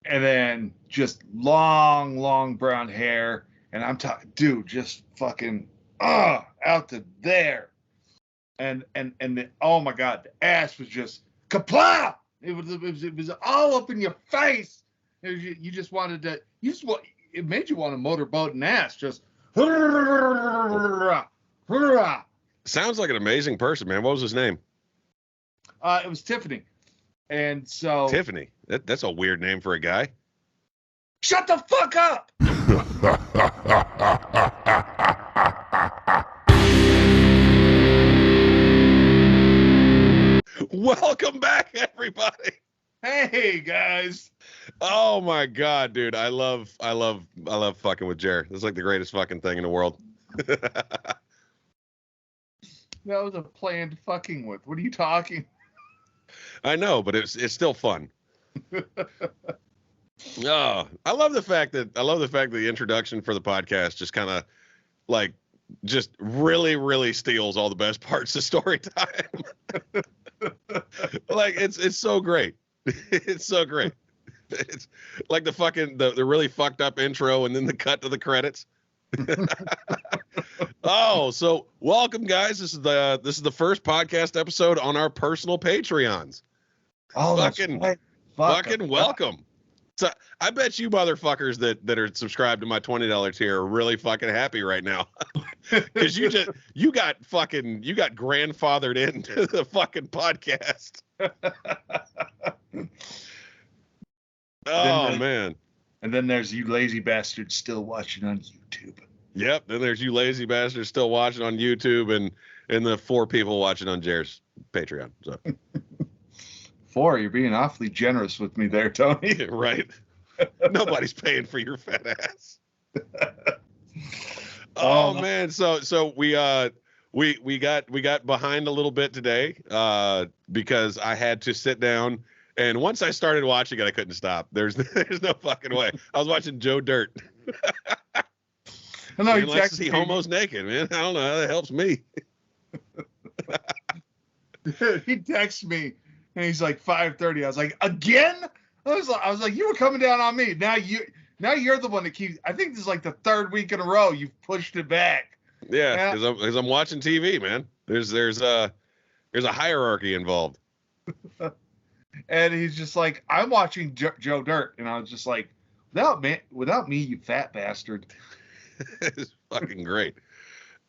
and then just long brown hair. And I'm talking, dude, just fucking, out to there. And oh my God, the ass was just kapla. It was all up in your face. You just wanted to, it made you want to motorboat an ass. Just, sounds like an amazing person, man. What was his name? It was Tiffany. And so. Tiffany. That's a weird name for a guy. Shut the fuck up. Welcome back, everybody. Hey guys. Oh my God, dude. I love fucking with Jer. It's like the greatest fucking thing in the world. That was a planned fucking with. What are you talking? I know, but it's still fun. Oh, I love the fact that the introduction for the podcast just kind of like just really steals all the best parts of story time. Like it's so great. It's so great. It's like the fucking the really fucked up intro and then the cut to the credits. Oh, so welcome guys. This is the first podcast episode on our personal Patreons. Oh, fucking right. Fucking welcome. So I bet you motherfuckers that are subscribed to my $20 tier are really fucking happy right now. Because you got grandfathered into the fucking podcast. Oh man. And then there's you lazy bastards still watching on YouTube. Yep, then there's you lazy bastards still watching on YouTube and the 4 people watching on Jer's Patreon. So 4, you're being awfully generous with me there, Tony. Right. Nobody's paying for your fat ass. Oh man, so we got behind a little bit today because I had to sit down, and once I started watching it, I couldn't stop. There's no fucking way. I was watching Joe Dirt. I know he likes to see homos naked, man. I don't know how that helps me. He texted me and he's like 5:30. I was like, again? I was like, you were coming down on me. Now you're the one that keeps. I think this is like the 3rd week in a row you've pushed it back. Yeah, because I'm watching TV, man. There's a hierarchy involved. And he's just like, I'm watching Joe Dirt, and I was just like, without me, you fat bastard. It's fucking great.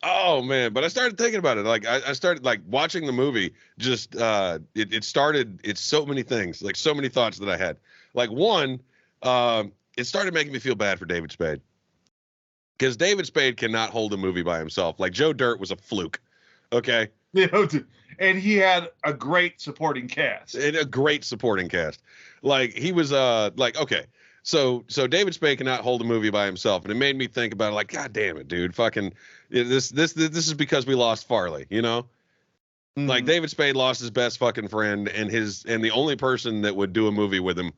Oh man, but I started thinking about it. Like I started like watching the movie. Just it started. It's so many things, like so many thoughts that I had. Like one, it started making me feel bad for David Spade, because David Spade cannot hold a movie by himself. Like Joe Dirt was a fluke. Okay. And he had a great supporting cast. Like he was like, okay. So David Spade cannot hold a movie by himself, and it made me think about it. Like, God damn it, dude, fucking this is because we lost Farley, you know. Mm-hmm. Like David Spade lost his best fucking friend and the only person that would do a movie with him,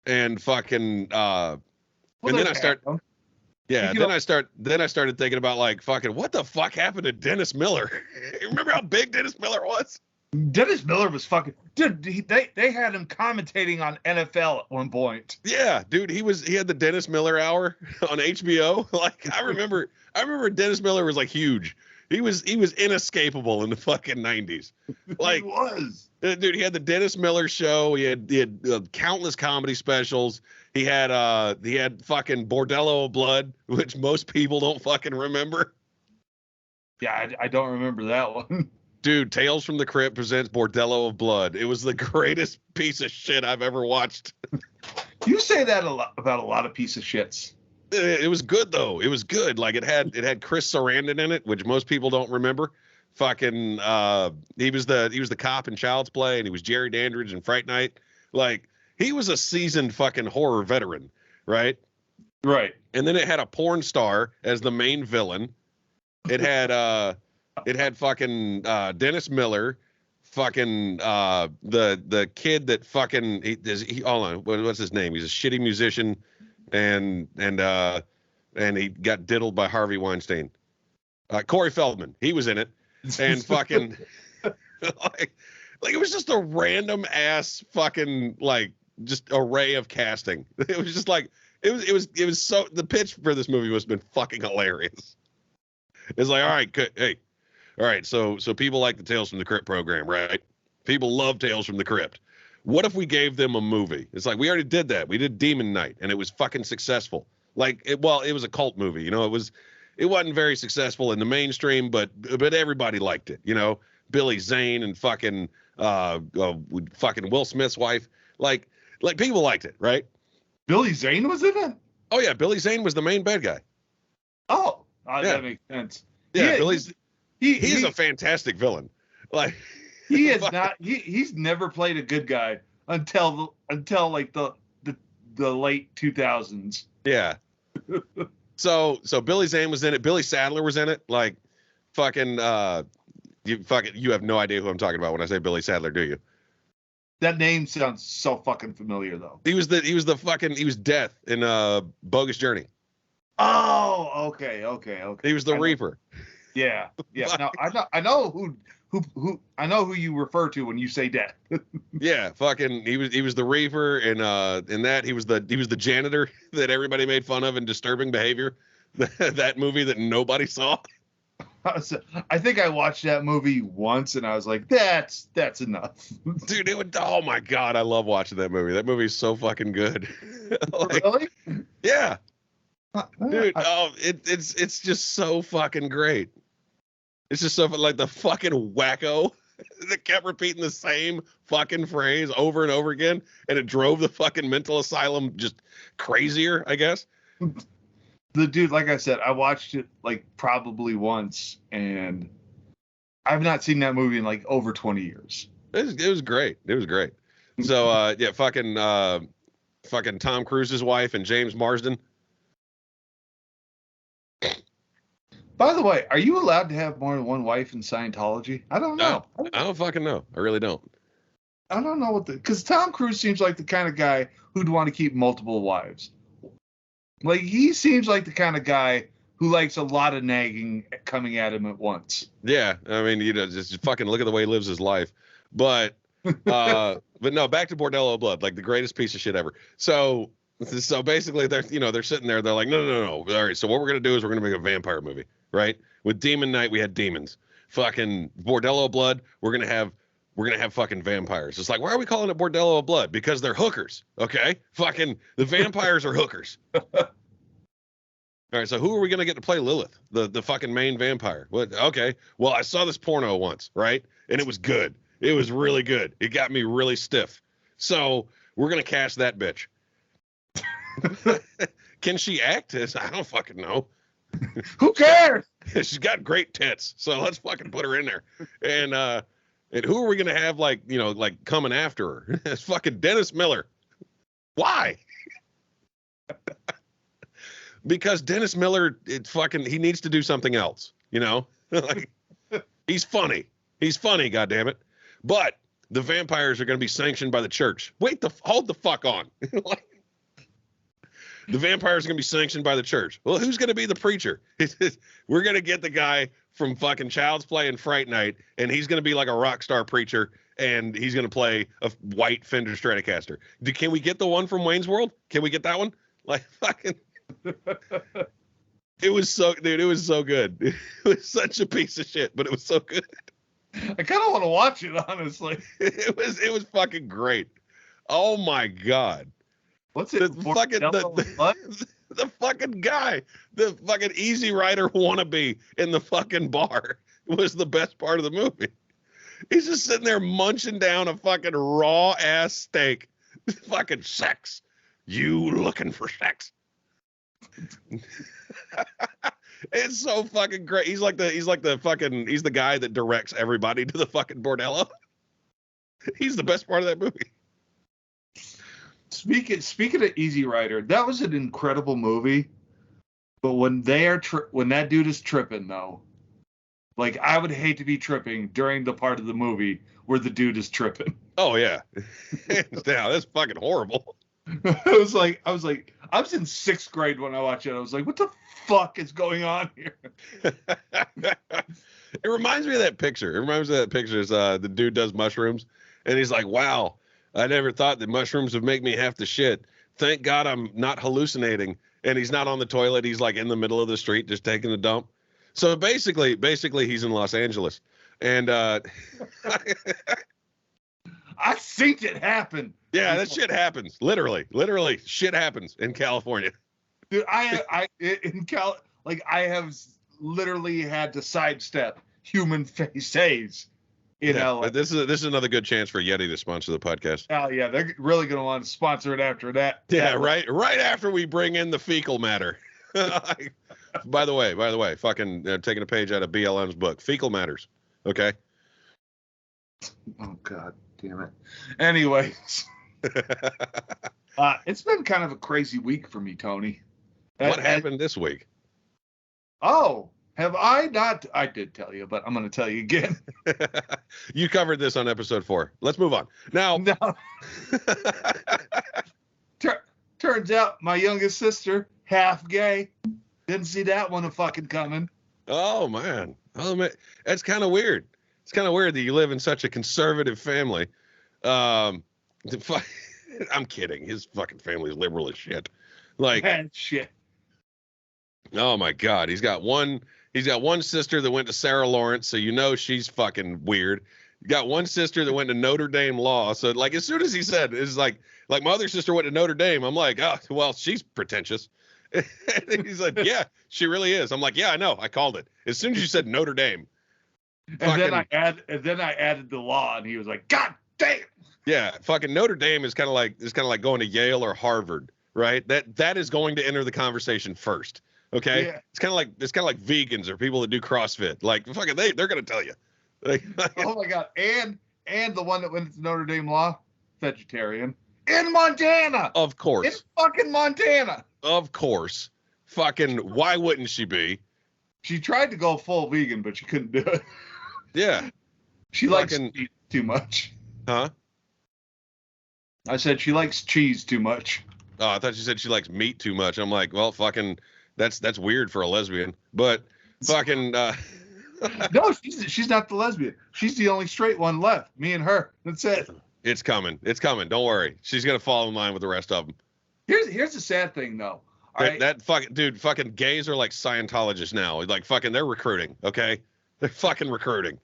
and fucking and then I started thinking about like fucking what the fuck happened to Dennis Miller? Remember how big Dennis Miller was? Dennis Miller was fucking dude. They had him commentating on NFL at one point. Yeah, dude, he had the Dennis Miller Hour on HBO. Like I remember Dennis Miller was like huge. He was inescapable in the fucking 90s. Like he was. Dude, he had the Dennis Miller Show. He had countless comedy specials. He had fucking Bordello of Blood, which most people don't fucking remember. Yeah, I don't remember that one. Dude, Tales from the Crypt presents Bordello of Blood. It was the greatest piece of shit I've ever watched. You say that about a lot of piece of shits. It was good though. It was good. Like it had Chris Sarandon in it, which most people don't remember. Fucking he was the cop in Child's Play, and he was Jerry Dandridge in Fright Night. Like he was a seasoned fucking horror veteran, right? Right. And then it had a porn star as the main villain. It had fucking Dennis Miller, fucking the kid that fucking hold on, what's his name? He's a shitty musician, and he got diddled by Harvey Weinstein. Corey Feldman, he was in it, and fucking like it was just a random ass fucking like just array of casting. It was just like it was so the pitch for this movie must have been fucking hilarious. It's like, all right, good, hey, all right, so people like the Tales from the Crypt program, right? People love Tales from the Crypt. What if we gave them a movie? It's like, we already did that. We did Demon Knight, and it was fucking successful. Like, it was a cult movie, you know. It wasn't very successful in the mainstream, but everybody liked it, you know. Billy Zane and fucking Will Smith's wife, like people liked it, right? Billy Zane was in it? Oh yeah, Billy Zane was the main bad guy. Oh, yeah. That makes sense. Yeah, he's a fantastic villain. Like he is not. He's never played a good guy until like the late 2000s. Yeah. So Billy Zane was in it. Billy Sadler was in it. Like fucking you have no idea who I'm talking about when I say Billy Sadler, do you? That name sounds so fucking familiar though. He was Death in Bogus Journey. Oh, okay. He was the Reaper. Yeah. Now I know who you refer to when you say Death. Yeah, fucking he was the Reaper, and in that he was the janitor that everybody made fun of in Disturbing Behavior. That movie that nobody saw. I think I watched that movie once and I was like, that's enough. Dude, oh my God, I love watching that movie. That movie's so fucking good. Like, really? Yeah. Dude, it's just so fucking great. It's just so like the fucking wacko that kept repeating the same fucking phrase over and over again, and it drove the fucking mental asylum just crazier, I guess. The dude, like I said, I watched it like probably once, and I've not seen that movie in like over 20 years. It was great. It was great. So yeah, fucking Tom Cruise's wife and James Marsden. By the way, are you allowed to have more than one wife in Scientology? I don't know. I don't fucking know. I really don't. I don't know because Tom Cruise seems like the kind of guy who'd want to keep multiple wives. Like, he seems like the kind of guy who likes a lot of nagging coming at him at once. Yeah, I mean, you know, just fucking look at the way he lives his life. But no, back to Bordello of Blood, like the greatest piece of shit ever. So basically, they're sitting there, they're like, no. All right, so what we're gonna do is we're gonna make a vampire movie, right? With Demon Knight, we had demons. Fucking Bordello of Blood, we're gonna have fucking vampires. It's like, why are we calling it Bordello of Blood? Because they're hookers, okay? Fucking the vampires are hookers. All right, so who are we gonna get to play Lilith, the fucking main vampire? What? Okay, well, I saw this porno once, right? And it was good. It was really good. It got me really stiff. So we're gonna cast that bitch. Can she act? I don't fucking know. Who cares? She's got great tits, so let's fucking put her in there. And who are we gonna have like coming after her? It's fucking Dennis Miller. Why? Because Dennis Miller, he needs to do something else, you know? Like, he's funny. He's funny, goddammit. But the vampires are going to be sanctioned by the church. Hold the fuck on. Like, the vampires are going to be sanctioned by the church. Well, who's going to be the preacher? We're going to get the guy from fucking Child's Play and Fright Night, and he's going to be like a rock star preacher, and he's going to play a white Fender Stratocaster. Can we get the one from Wayne's World? Can we get that one? Like, fucking... It was so good. It was such a piece of shit, but it was so good. I kind of want to watch it, honestly. It was fucking great. Oh my God. What's it? The fucking guy, the fucking Easy Rider wannabe in the fucking bar was the best part of the movie. He's just sitting there munching down a fucking raw ass steak. Fucking sex. You looking for sex? It's so fucking great. He's the guy that directs everybody to the fucking bordello. He's the best part of that movie. Speaking of Easy Rider, that was an incredible movie. But when that dude is tripping though, like, I would hate to be tripping during the part of the movie where the dude is tripping. Oh yeah. Now that's fucking horrible. I was like, I was in 6th grade when I watched it. I was like, what the fuck is going on here? It reminds me of that picture. It's the dude does mushrooms and he's like, wow, I never thought that mushrooms would make me have to shit. Thank God I'm not hallucinating. And he's not on the toilet. He's like in the middle of the street just taking a dump. So basically he's in Los Angeles. And I've seen it happen. Yeah, that shit happens. Literally shit happens in California. Dude, I have literally had to sidestep human faces in LA. But this is another good chance for Yeti to sponsor the podcast. Oh yeah, they're really gonna want to sponsor it after that. Yeah, right after we bring in the fecal matter. By the way, fucking taking a page out of BLM's book, Fecal Matters. Okay. Oh God damn it. Anyways, it's been kind of a crazy week for me, Tony. What happened this week? Oh, have I not? I did tell you, but I'm going to tell you again. You covered this on episode 4. Let's move on. Now. No. Turns out my youngest sister, half gay. Didn't see that one fucking coming. Oh, man. That's kind of weird. It's kind of weird that you live in such a conservative family. I'm kidding. His fucking family's liberal as shit. Like, shit. Oh my God. He's got one sister that went to Sarah Lawrence, so you know she's fucking weird. You got one sister that went to Notre Dame Law. So like as soon as he said it's like my other sister went to Notre Dame, I'm like, oh well, she's pretentious. And he's like, yeah, she really is. I'm like, yeah, I know. I called it. As soon as you said Notre Dame. And then I added the law, and he was like, God damn. Yeah, fucking Notre Dame is kind of like going to Yale or Harvard, right? That is going to enter the conversation first. Okay, yeah. It's kind of like vegans or people that do CrossFit. Like fucking they're gonna tell you. Like, oh my God, and the one that went to Notre Dame Law, vegetarian in Montana. Of course. In fucking Montana. Of course. Fucking why wouldn't she be? She tried to go full vegan, but she couldn't do it. Yeah. She likes cheese too much. Huh? I said she likes cheese too much. Oh, I thought you said she likes meat too much. I'm like, well, fucking. That's weird for a lesbian, but fucking. No, she's not the lesbian. She's the only straight one left. Me and her. That's it. It's coming. Don't worry. She's gonna fall in line with the rest of them. Here's the sad thing though. That fucking dude. Fucking gays are like Scientologists now. Like fucking, they're recruiting. Okay, they're fucking recruiting.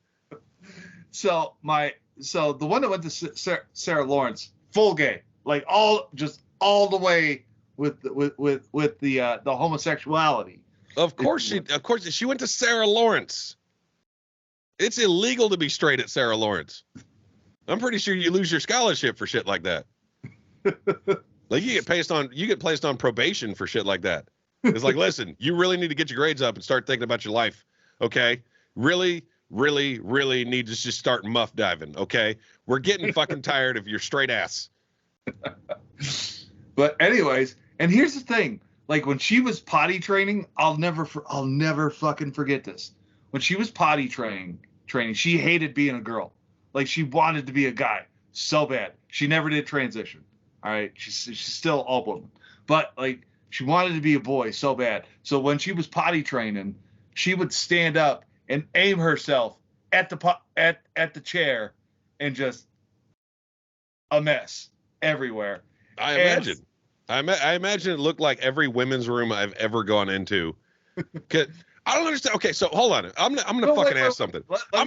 So the one that went to Sarah Lawrence, full gay, like all the way. With the homosexuality. Of course she went to Sarah Lawrence. It's illegal to be straight at Sarah Lawrence. I'm pretty sure you lose your scholarship for shit like that. Like you get placed on probation for shit like that. It's like, listen, you really need to get your grades up and start thinking about your life. Okay? Really, really, really need to just start muff diving. Okay? We're getting fucking tired of your straight ass. But anyways, and here's the thing, like when she was potty training, I'll never fucking forget this. When she was potty training, she hated being a girl. Like she wanted to be a guy so bad. She never did transition. All right, she's still all woman, but like she wanted to be a boy so bad. So when she was potty training, she would stand up and aim herself at the chair, and just a mess everywhere. I imagine. I imagine it looked like every women's room I've ever gone into. I don't understand. Okay, so hold on. I'm gonna fucking ask something. I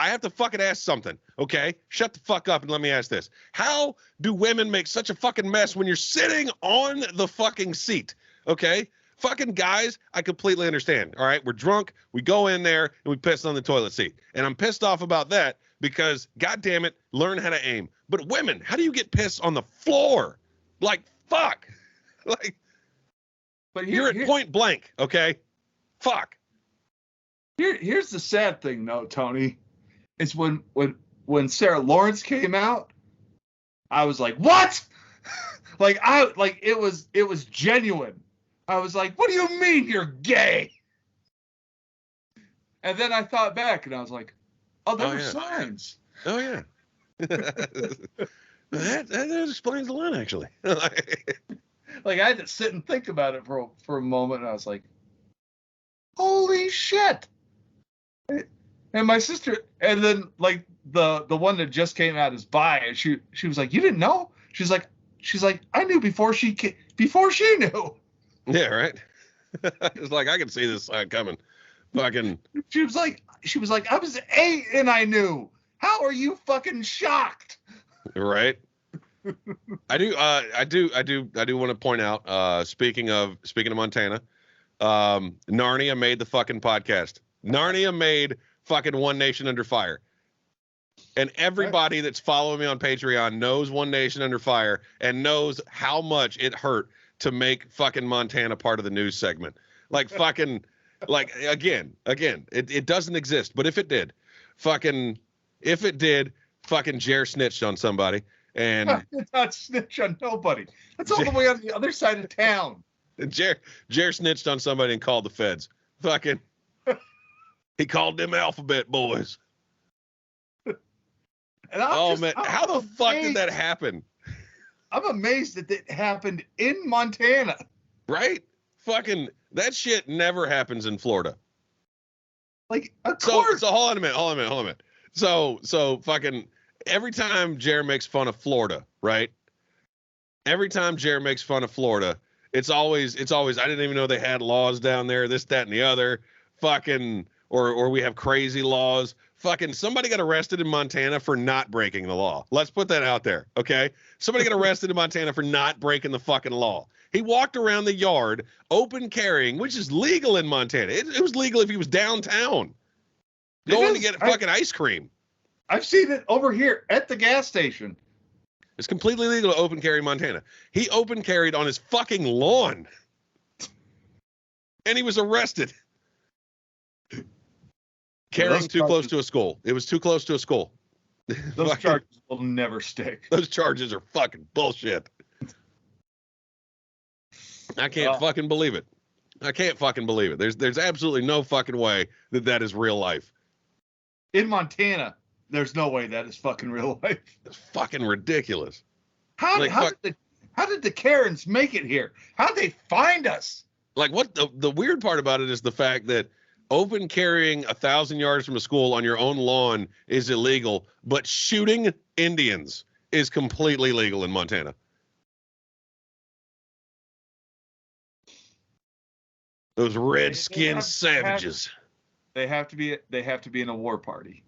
have to fucking ask something. Okay, shut the fuck up and let me ask this. How do women make such a fucking mess when you're sitting on the fucking seat? Okay, fucking guys, I completely understand. All right, we're drunk. We go in there and we piss on the toilet seat, and I'm pissed off about that because, god damn it, learn how to aim. But women, how do you get pissed on the floor? Like, fuck. Like, but you're at point blank, okay? Fuck. Here's the sad thing, though, Tony. It's when Sarah Lawrence came out, I was like, what? It was genuine. I was like, what do you mean you're gay? And then I thought back, and I was like, oh, there were signs. Oh, yeah. that explains a lot, actually. Like I had to sit and think about it for a moment, and I was like, holy shit. And my sister, and then like the one that just came out is bi, and she was like, you didn't know? She's like, I knew before she knew. Yeah, right. It's like I can see this coming. Fucking. She was like, I was 8 and I knew. How are you fucking shocked? Right. I do want to point out. Speaking of Montana, Narnia made the fucking podcast. Narnia made fucking One Nation Under Fire. And everybody that's following me on Patreon knows One Nation Under Fire and knows how much it hurt to make fucking Montana part of the news segment. Like fucking, like again, it doesn't exist. But if it did, fucking Jer snitched on somebody. And it's not snitch on nobody. That's all the way on the other side of town. Jer snitched on somebody and called the feds. Fucking, he called them alphabet boys. Man, how the fuck did that happen? I'm amazed that it happened in Montana. Right? Fucking, that shit never happens in Florida. Like, of course. So hold on a minute. So fucking, every time Jer makes fun of Florida, right? Every time Jer makes fun of Florida, it's always, I didn't even know they had laws down there, this, that, and the other. Fucking, or we have crazy laws. Fucking somebody got arrested in Montana for not breaking the law. Let's put that out there, okay? Somebody got arrested in Montana for not breaking the fucking law. He walked around the yard open carrying, which is legal in Montana. It was legal if he was downtown going to get fucking ice cream. I've seen it over here at the gas station. It's completely legal to open carry in Montana. He open carried on his fucking lawn. And he was arrested. Carrying too close to a school. It was too close to a school. Those charges will never stick. Those charges are fucking bullshit. I can't fucking believe it. There's absolutely no fucking way that is real life. In Montana, there's no way that is fucking real life. It's fucking ridiculous. How did the Karens make it here? How'd they find us? Like, what the weird part about it is the fact that open carrying 1,000 yards from a school on your own lawn is illegal, but shooting Indians is completely legal in Montana. Those red-skinned savages. They have to be in a war party.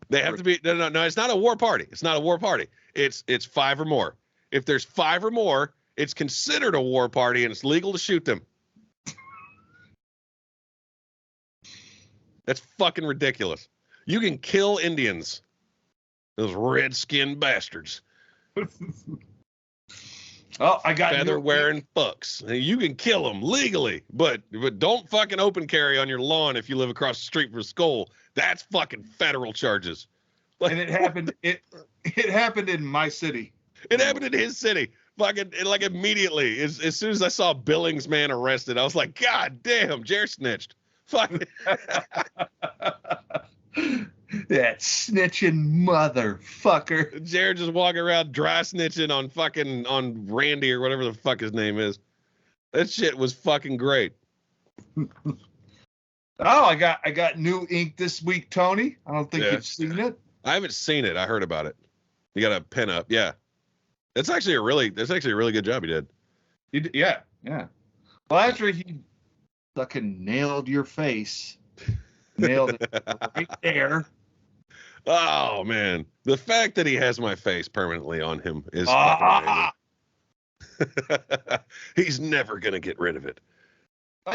They have to be no. It's not a war party. It's not a war party. It's 5 or more. If there's 5 or more, it's considered a war party and it's legal to shoot them. That's fucking ridiculous. You can kill Indians. Those red-skinned bastards. Oh, I got feather-wearing fucks. You can kill them legally, but don't fucking open carry on your lawn if you live across the street from a school. That's fucking federal charges. Like, and it happened. It happened in my city. It happened in his city. Fucking like immediately. As soon as I saw Billings man arrested, I was like, God damn, Jer snitched. Fuck. That snitching motherfucker. Jared just walking around dry snitching on Randy or whatever the fuck his name is. That shit was fucking great. Oh, I got new ink this week, Tony. I don't think you've seen it. I haven't seen it. I heard about it. You got a pen up, yeah. That's actually a really good job he did. Yeah. Well, after he fucking nailed your face, nailed it right there. Oh man, the fact that he has my face permanently on him is fucking amazing. He's never gonna get rid of it.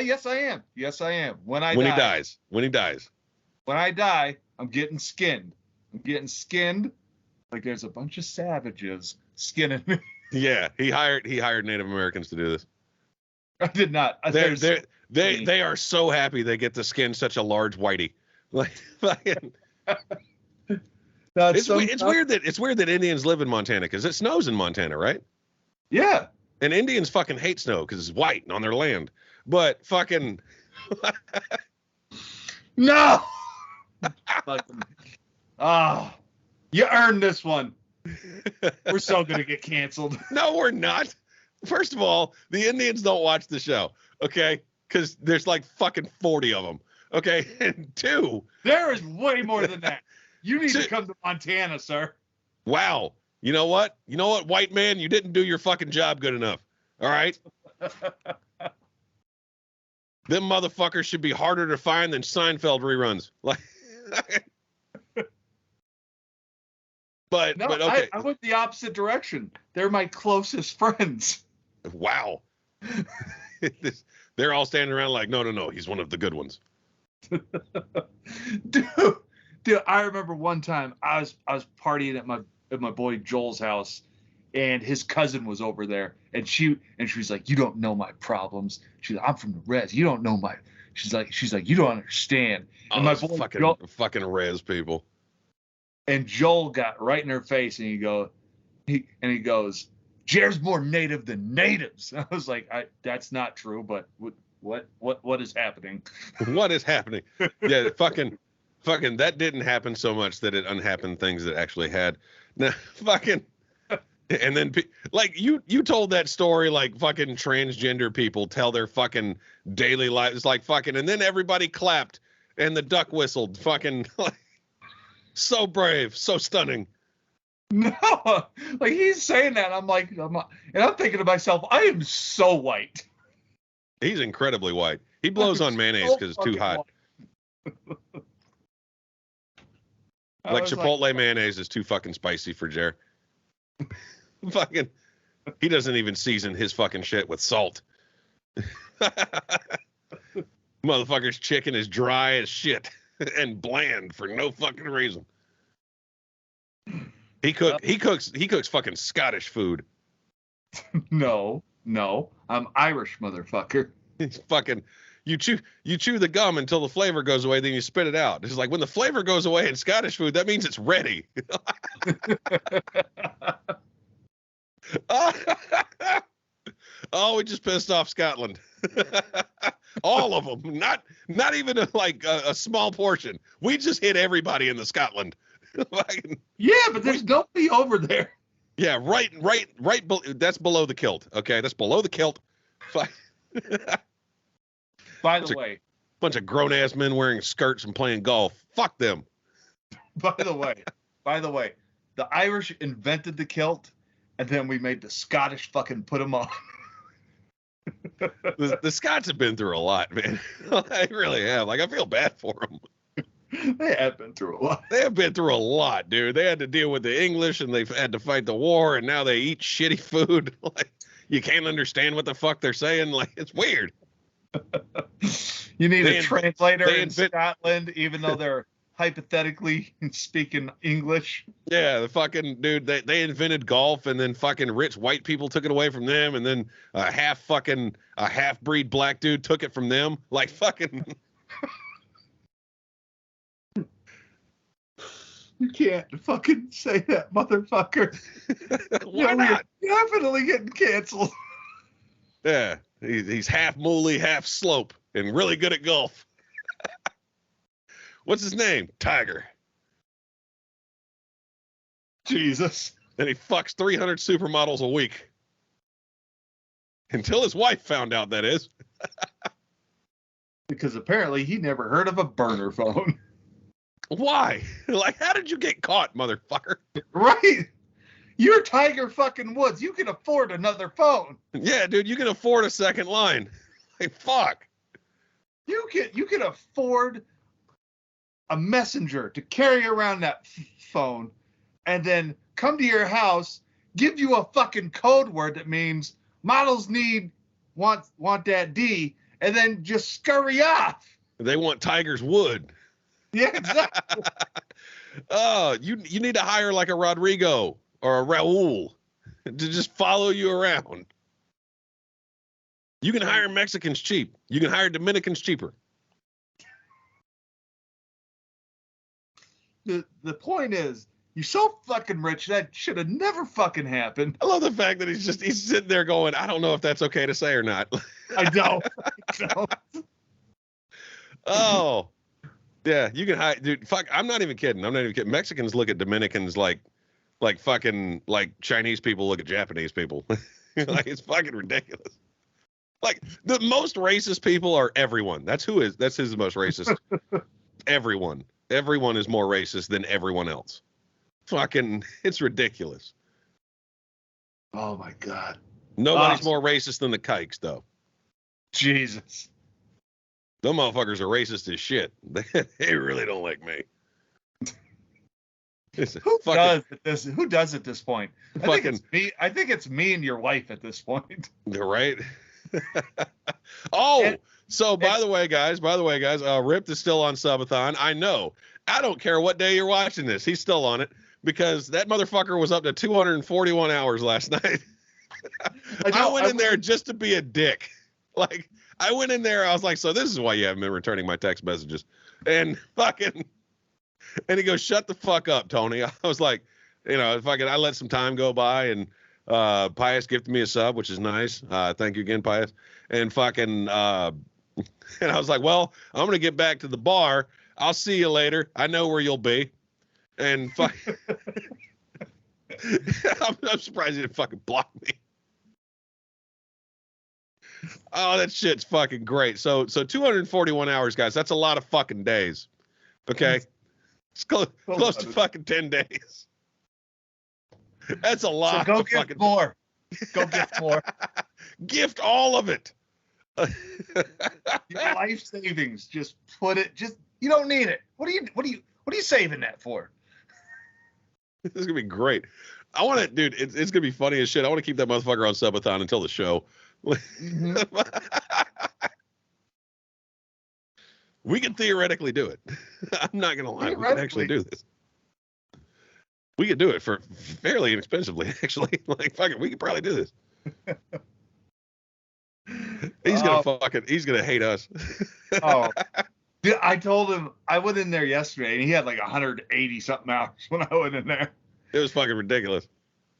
Yes, I am. When he dies. When I die, I'm getting skinned. Like there's a bunch of savages skinning me. Yeah, he hired Native Americans to do this. I did not. They are so happy they get to skin such a large whitey. Like fucking. It's weird that Indians live in Montana because it snows in Montana, right? Yeah. And Indians fucking hate snow because it's white and on their land. But fucking no. You earned this one. We're so gonna get canceled. No, we're not. First of all, the Indians don't watch the show, okay? Because there's like fucking 40 of them, okay? And 2, there is way more than that. You need to come to Montana, sir. Wow. You know what? You know what, white man? You didn't do your fucking job good enough. All right? Them motherfuckers should be harder to find than Seinfeld reruns. Like, but okay. I went the opposite direction. They're my closest friends. Wow. They're all standing around like, no, he's one of the good ones. Dude, I remember one time I was partying at my boy Joel's house, and his cousin was over there, and she was like, you don't know my problems. She's like, I'm from the res. You don't know my. She's like, you don't understand. And my boy fucking res people. And Joel got right in her face, and he goes, Jer's more native than natives. I was like, that's not true, but what is happening? What is happening? Yeah, fucking that didn't happen so much that it unhappened things that actually had. Now, fucking, and then like you told that story like fucking transgender people tell their fucking daily lives like fucking, and then everybody clapped and the duck whistled. Fucking like, so brave, so stunning. No, like he's saying that, I'm thinking to myself, I am so white. He's incredibly white. He blows on mayonnaise because it's too hot. Like Chipotle mayonnaise is too fucking spicy for Jer. Fucking, he doesn't even season his fucking shit with salt. Motherfucker's chicken is dry as shit and bland for no fucking reason. He cooks fucking Scottish food. No, I'm Irish, motherfucker. It's fucking, you chew the gum until the flavor goes away, then you spit it out. It's like when the flavor goes away in Scottish food, that means it's ready. Oh, we just pissed off Scotland. All of them, not even a small portion. We just hit everybody in the Scotland. Yeah, but there's nobody over there. Yeah, right. That's below the kilt. Okay, that's below the kilt. By the way, bunch of grown ass men wearing skirts and playing golf. Fuck them. By the way, the Irish invented the kilt, and then we made the Scottish fucking put them on. The Scots have been through a lot, man. They really have. Like, I feel bad for them. They have been through a lot. They have been through a lot, dude. They had to deal with the English, and they've had to fight the war, and now they eat shitty food. Like, you can't understand what the fuck they're saying. Like, it's weird. You need a translator in Scotland, even though they're hypothetically speaking English. Yeah, the fucking dude. They invented golf, and then fucking rich white people took it away from them, and then a half breed black dude took it from them. Like fucking. You can't fucking say that, motherfucker. Why not? You're definitely getting canceled. Yeah, he's half mooly, half slope, and really good at golf. What's his name? Tiger. Jesus. And he fucks 300 supermodels a week. Until his wife found out, that is. Because apparently he never heard of a burner phone. Why? Like, how did you get caught, motherfucker? Right. You're Tiger fucking Woods. You can afford another phone. Yeah, dude, you can afford a second line. Like, fuck. You can afford a messenger to carry around that phone and then come to your house, give you a fucking code word that means models want that D, and then just scurry off. They want Tiger's wood. Yeah, exactly. Oh, you need to hire like a Rodrigo or a Raul to just follow you around. You can hire Mexicans cheap. You can hire Dominicans cheaper. The point is, you're so fucking rich that should have never fucking happened. I love the fact that he's sitting there going, I don't know if that's okay to say or not. I don't. Oh. Yeah, you can hide, dude. Fuck, I'm not even kidding. Mexicans look at Dominicans like fucking like Chinese people look at Japanese people. Like, it's fucking ridiculous. Like, the most racist people are everyone. That's who's the most racist. Everyone. Everyone is more racist than everyone else. Fucking, it's ridiculous. Oh my God. Nobody's more racist than the kikes, though. Jesus. Them motherfuckers are racist as shit. They really don't like me. Who does at this point? I think it's me. I think it's me and your wife at this point. Right? So by the way, guys, Rip is still on subathon. I know. I don't care what day you're watching this. He's still on it because that motherfucker was up to 241 hours last night. I went in there just to be a dick. Like, I went in there, I was like, so this is why you haven't been returning my text messages. And he goes, shut the fuck up, Tony. I was like, I let some time go by, and Pius gifted me a sub, which is nice. Thank you again, Pius. And and I was like, well, I'm going to get back to the bar. I'll see you later. I know where you'll be. And I'm surprised he didn't fucking block me. Oh, that shit's fucking great. So 241 hours, guys. That's a lot of fucking days. Okay? It's close to fucking 10 days. That's a lot. So go gift more. Go gift more. Gift all of it. Your life savings. Just put it. You don't need it. What are you saving that for? This is gonna be great. I want to, dude. It's gonna be funny as shit. I want to keep that motherfucker on subathon until the show. Mm-hmm. We can theoretically do it. I'm not gonna lie. We can actually do this. We could do it for fairly inexpensively, actually. Like, fuck it, we could probably do this. He's gonna hate us. Oh, dude, I told him I went in there yesterday and he had like 180 something hours when I went in there. It was fucking ridiculous.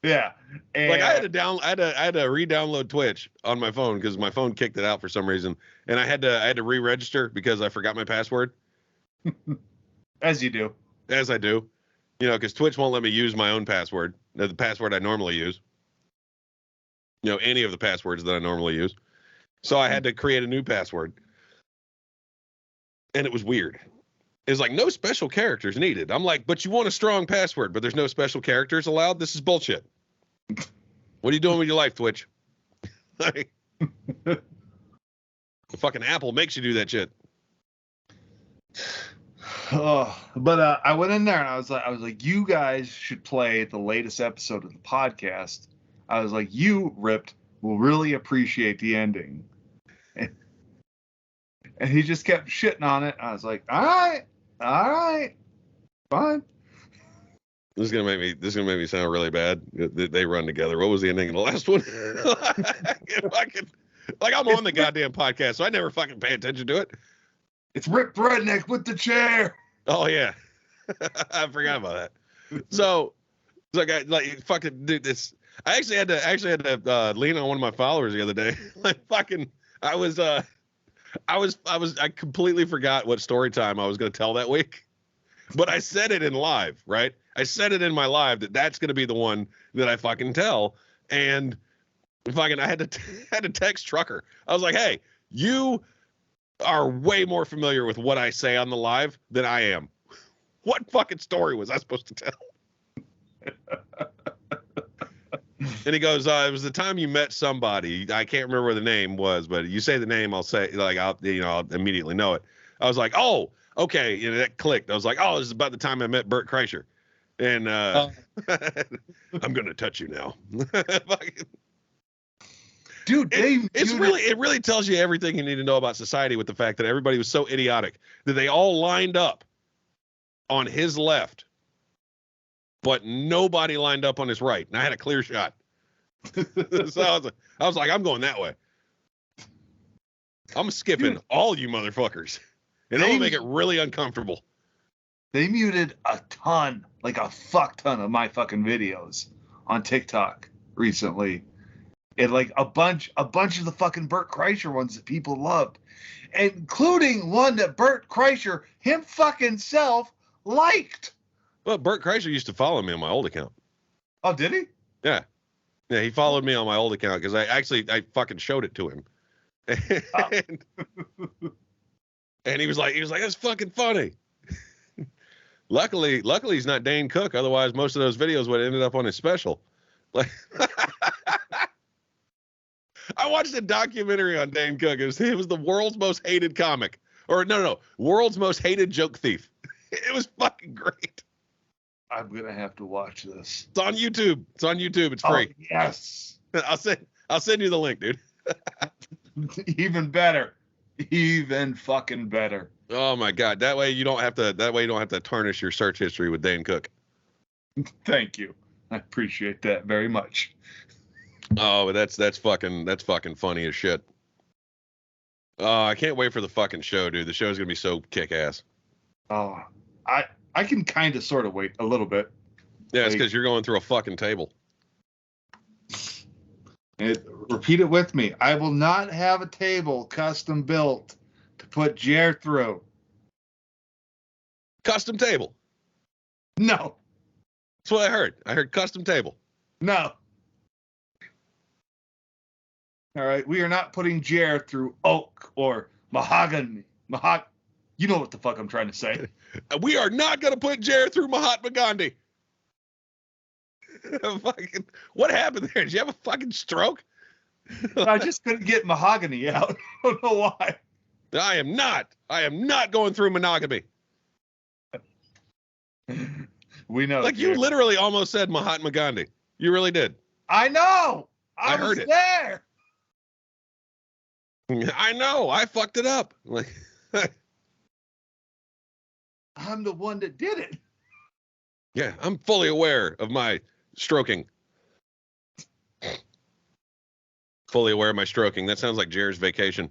Yeah, and like I had to re-download Twitch on my phone because my phone kicked it out for some reason, and I had to re-register because I forgot my password. As you do. As I do, because Twitch won't let me use my own password, the password I normally use. Any of the passwords that I normally use. So I had to create a new password, and it was weird. It's like no special characters needed. I'm like, but you want a strong password, but there's no special characters allowed. This is bullshit. What are you doing with your life, Twitch? Like, the fucking Apple makes you do that shit. Oh, but I went in there and I was like, you guys should play the latest episode of the podcast. I was like, you, Ripped, will really appreciate the ending. And he just kept shitting on it. I was like, all right, fine. This is gonna make me sound really bad. They run together. What was the ending of the last one? I'm on the goddamn podcast, so I never fucking pay attention to it. It's Ripped Redneck with the chair. Oh yeah, I forgot about that. So fucking dude, this. I actually had to lean on one of my followers the other day. I completely forgot what story time I was going to tell that week, but I said it in live, right? I said it in my live that's going to be the one that I fucking tell. And I had to text Trucker. I was like, hey, you are way more familiar with what I say on the live than I am. What fucking story was I supposed to tell? And he goes, it was the time you met somebody. I can't remember what the name was, but you say the name, I'll say, I'll immediately know it. I was like, oh, okay. That clicked. I was like, oh, this is about the time I met Bert Kreischer. And I'm going to touch you now. Dude, it really tells you everything you need to know about society with the fact that everybody was so idiotic that they all lined up on his left, but nobody lined up on his right. And I had a clear shot. So I was like, I'm going that way. I'm skipping all you motherfuckers. And I'm going to make it really uncomfortable. They muted a ton, like a fuck ton of my fucking videos on TikTok recently. And like a bunch of the fucking Bert Kreischer ones that people loved. Including one that Bert Kreischer, him fucking self, liked. Well, Bert Kreischer used to follow me on my old account. Oh, did he? Yeah. Yeah, he followed me on my old account because I fucking showed it to him. And he was like, that's fucking funny. Luckily he's not Dane Cook. Otherwise, most of those videos would have ended up on his special. Like, I watched a documentary on Dane Cook. It was the world's most hated comic. Or no, world's most hated joke thief. It was fucking great. I'm gonna have to watch this. It's on YouTube. It's free. Oh, yes. I'll send you the link, dude. Even better. Even fucking better. Oh my God. That way you don't have to tarnish your search history with Dane Cook. Thank you. I appreciate that very much. Oh, that's fucking funny as shit. I can't wait for the fucking show, dude. The show's gonna be so kick ass. Oh, I can kind of sort of wait a little bit. Yeah, it's because you're going through a fucking table. Repeat it with me. I will not have a table custom built to put Jer through. Custom table. No. That's what I heard. I heard custom table. No. All right. We are not putting Jer through oak or mahogany. You know what the fuck I'm trying to say. We are not going to put Jared through Mahatma Gandhi. What happened there? Did you have a fucking stroke? I just couldn't get mahogany out. I don't know why. I am not going through monogamy. We know. Like, you literally almost said Mahatma Gandhi. You really did. I know. I heard was it. there. I know. I fucked it up. Like, I'm the one that did it. yeah, I'm fully aware of my stroking. Fully aware of my stroking. That sounds like Jared's vacation.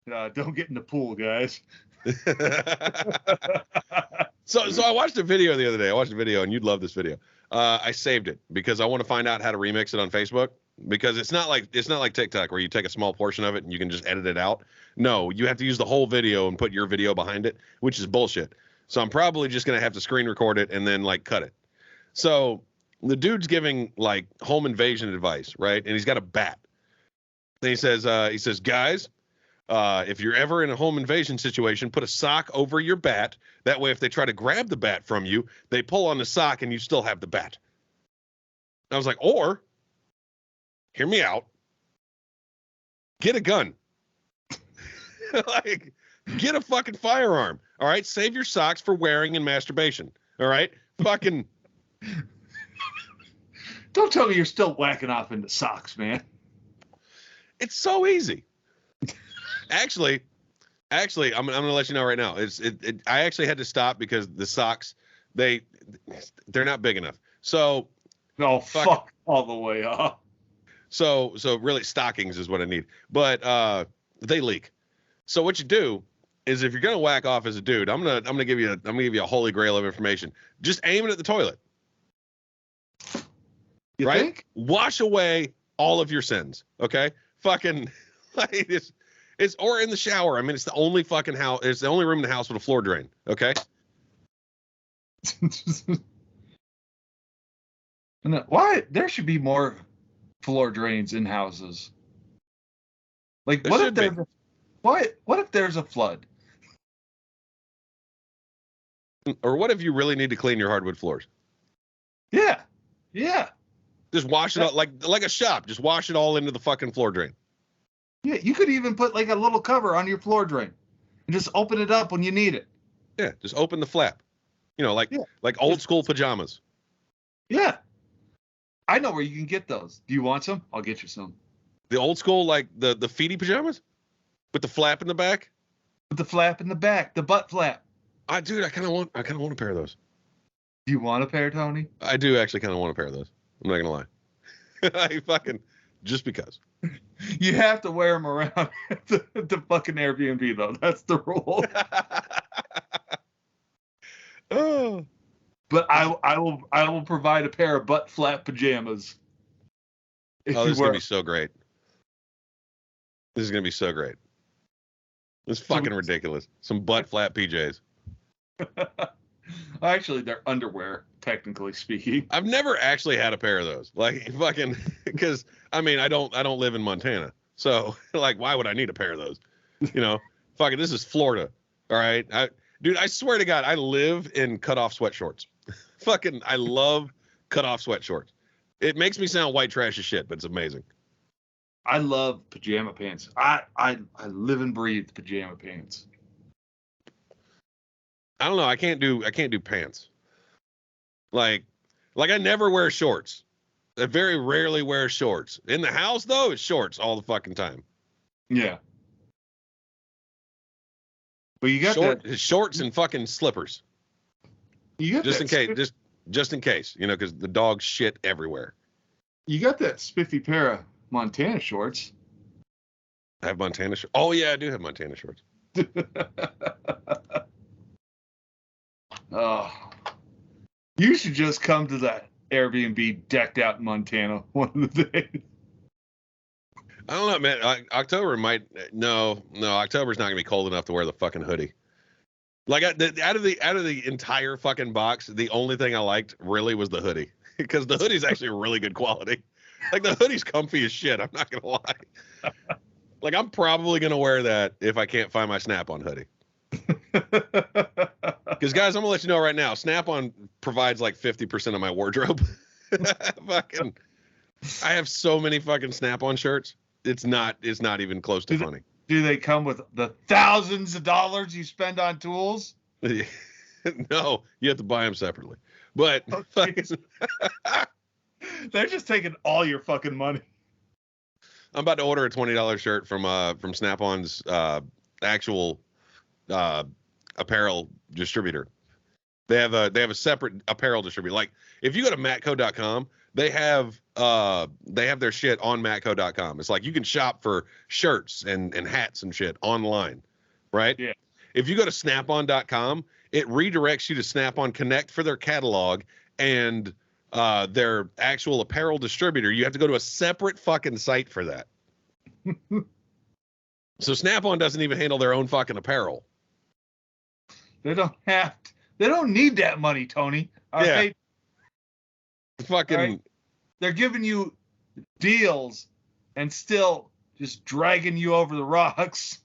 Don't get in the pool, guys. So I watched a video the other day. I watched a video, and you'd love this video. I saved it because I want to find out how to remix it on Facebook. Because it's not like TikTok where you take a small portion of it and you can just edit it out. No, you have to use the whole video and put your video behind it, which is bullshit. So I'm probably just gonna have to screen record it and then like cut it. So the dude's giving like home invasion advice, right? And he's got a bat. Then he says, guys, if you're ever in a home invasion situation, put a sock over your bat. That way, if they try to grab the bat from you, they pull on the sock and you still have the bat. I was like, or hear me out. Get a gun. Like, get a fucking firearm. All right. Save your socks for wearing and masturbation. All right. Fucking. Don't tell me you're still whacking off into socks, man. It's so easy. Actually, I'm gonna let you know right now. I actually had to stop because the socks, they're not big enough. So. No, fuck all the way up. So really stockings is what I need, but they leak. So what you do is if you're gonna whack off as a dude, I'm gonna give you a holy grail of information. Just aim it at the toilet. You right? think? Wash away all of your sins. Okay? Fucking like it's or in the shower. I mean, it's the only fucking house. It's the only room in the house with a floor drain. Okay? Why? There should be more floor drains in houses. Like, what if there's a flood? Or what if you really need to clean your hardwood floors? Yeah. Just wash it all like a shop. Just wash it all into the fucking floor drain. Yeah, you could even put like a little cover on your floor drain and just open it up when you need it. Yeah, just open the flap. You know, like old school pajamas. Yeah. I know where you can get those. Do you want some? I'll get you some. The old school, like the feety pajamas with the flap in the back. With the flap in the back, the butt flap. Dude, I kind of want a pair of those. Do you want a pair, Tony? I do actually kind of want a pair of those. I'm not gonna lie. I fucking just because. You have to wear them around the fucking Airbnb though. That's the rule. Oh. But I will provide a pair of butt flap pajamas. This is gonna be so great. This is gonna be so great. It's fucking ridiculous. Some butt flap PJs. Actually, they're underwear, technically speaking. I've never actually had a pair of those. Like fucking, because I mean I don't live in Montana, so like why would I need a pair of those? You know, fucking this is Florida. All right, Dude, I swear to God, I live in cutoff sweat shorts. Fucking, I love cutoff sweat shorts. It makes me sound white trash as shit, but it's amazing. I love pajama pants. I live and breathe pajama pants. I don't know. I can't do pants. Like I never wear shorts. I very rarely wear shorts. In the house though, it's shorts all the fucking time. Yeah. But you got shorts and fucking slippers. You got just in case, just in case, you know, because the dog shit everywhere. You got that spiffy pair of Montana shorts. I have Montana shorts. Oh yeah, I do have Montana shorts. Oh, you should just come to that Airbnb decked out in Montana one of the days. I don't know, man. October might October's not gonna be cold enough to wear the fucking hoodie. Like out of the entire fucking box, the only thing I liked really was the hoodie because the hoodie's actually really good quality. Like the hoodie's comfy as shit. I'm not gonna lie. Like I'm probably gonna wear that if I can't find my Snap-on hoodie. Because guys, I'm gonna let you know right now, Snap-on provides like 50% of my wardrobe. Fucking, I have so many fucking Snap-on shirts. It's not even close to funny. Do they come with the thousands of dollars you spend on tools? No, you have to buy them separately. But they're just taking all your fucking money. I'm about to order a $20 shirt from Snap-on's actual apparel distributor. They have a separate apparel distributor. Like if you go to matco.com, they have their shit on matco.com. It's like you can shop for shirts and hats and shit online, right? Yeah. If you go to snapon.com, it redirects you to Snap-on Connect for their catalog and their actual apparel distributor. You have to go to a separate fucking site for that. So Snap-on doesn't even handle their own fucking apparel. They don't need that money, Tony. Yeah. Fucking. Right? They're giving you deals and still just dragging you over the rocks.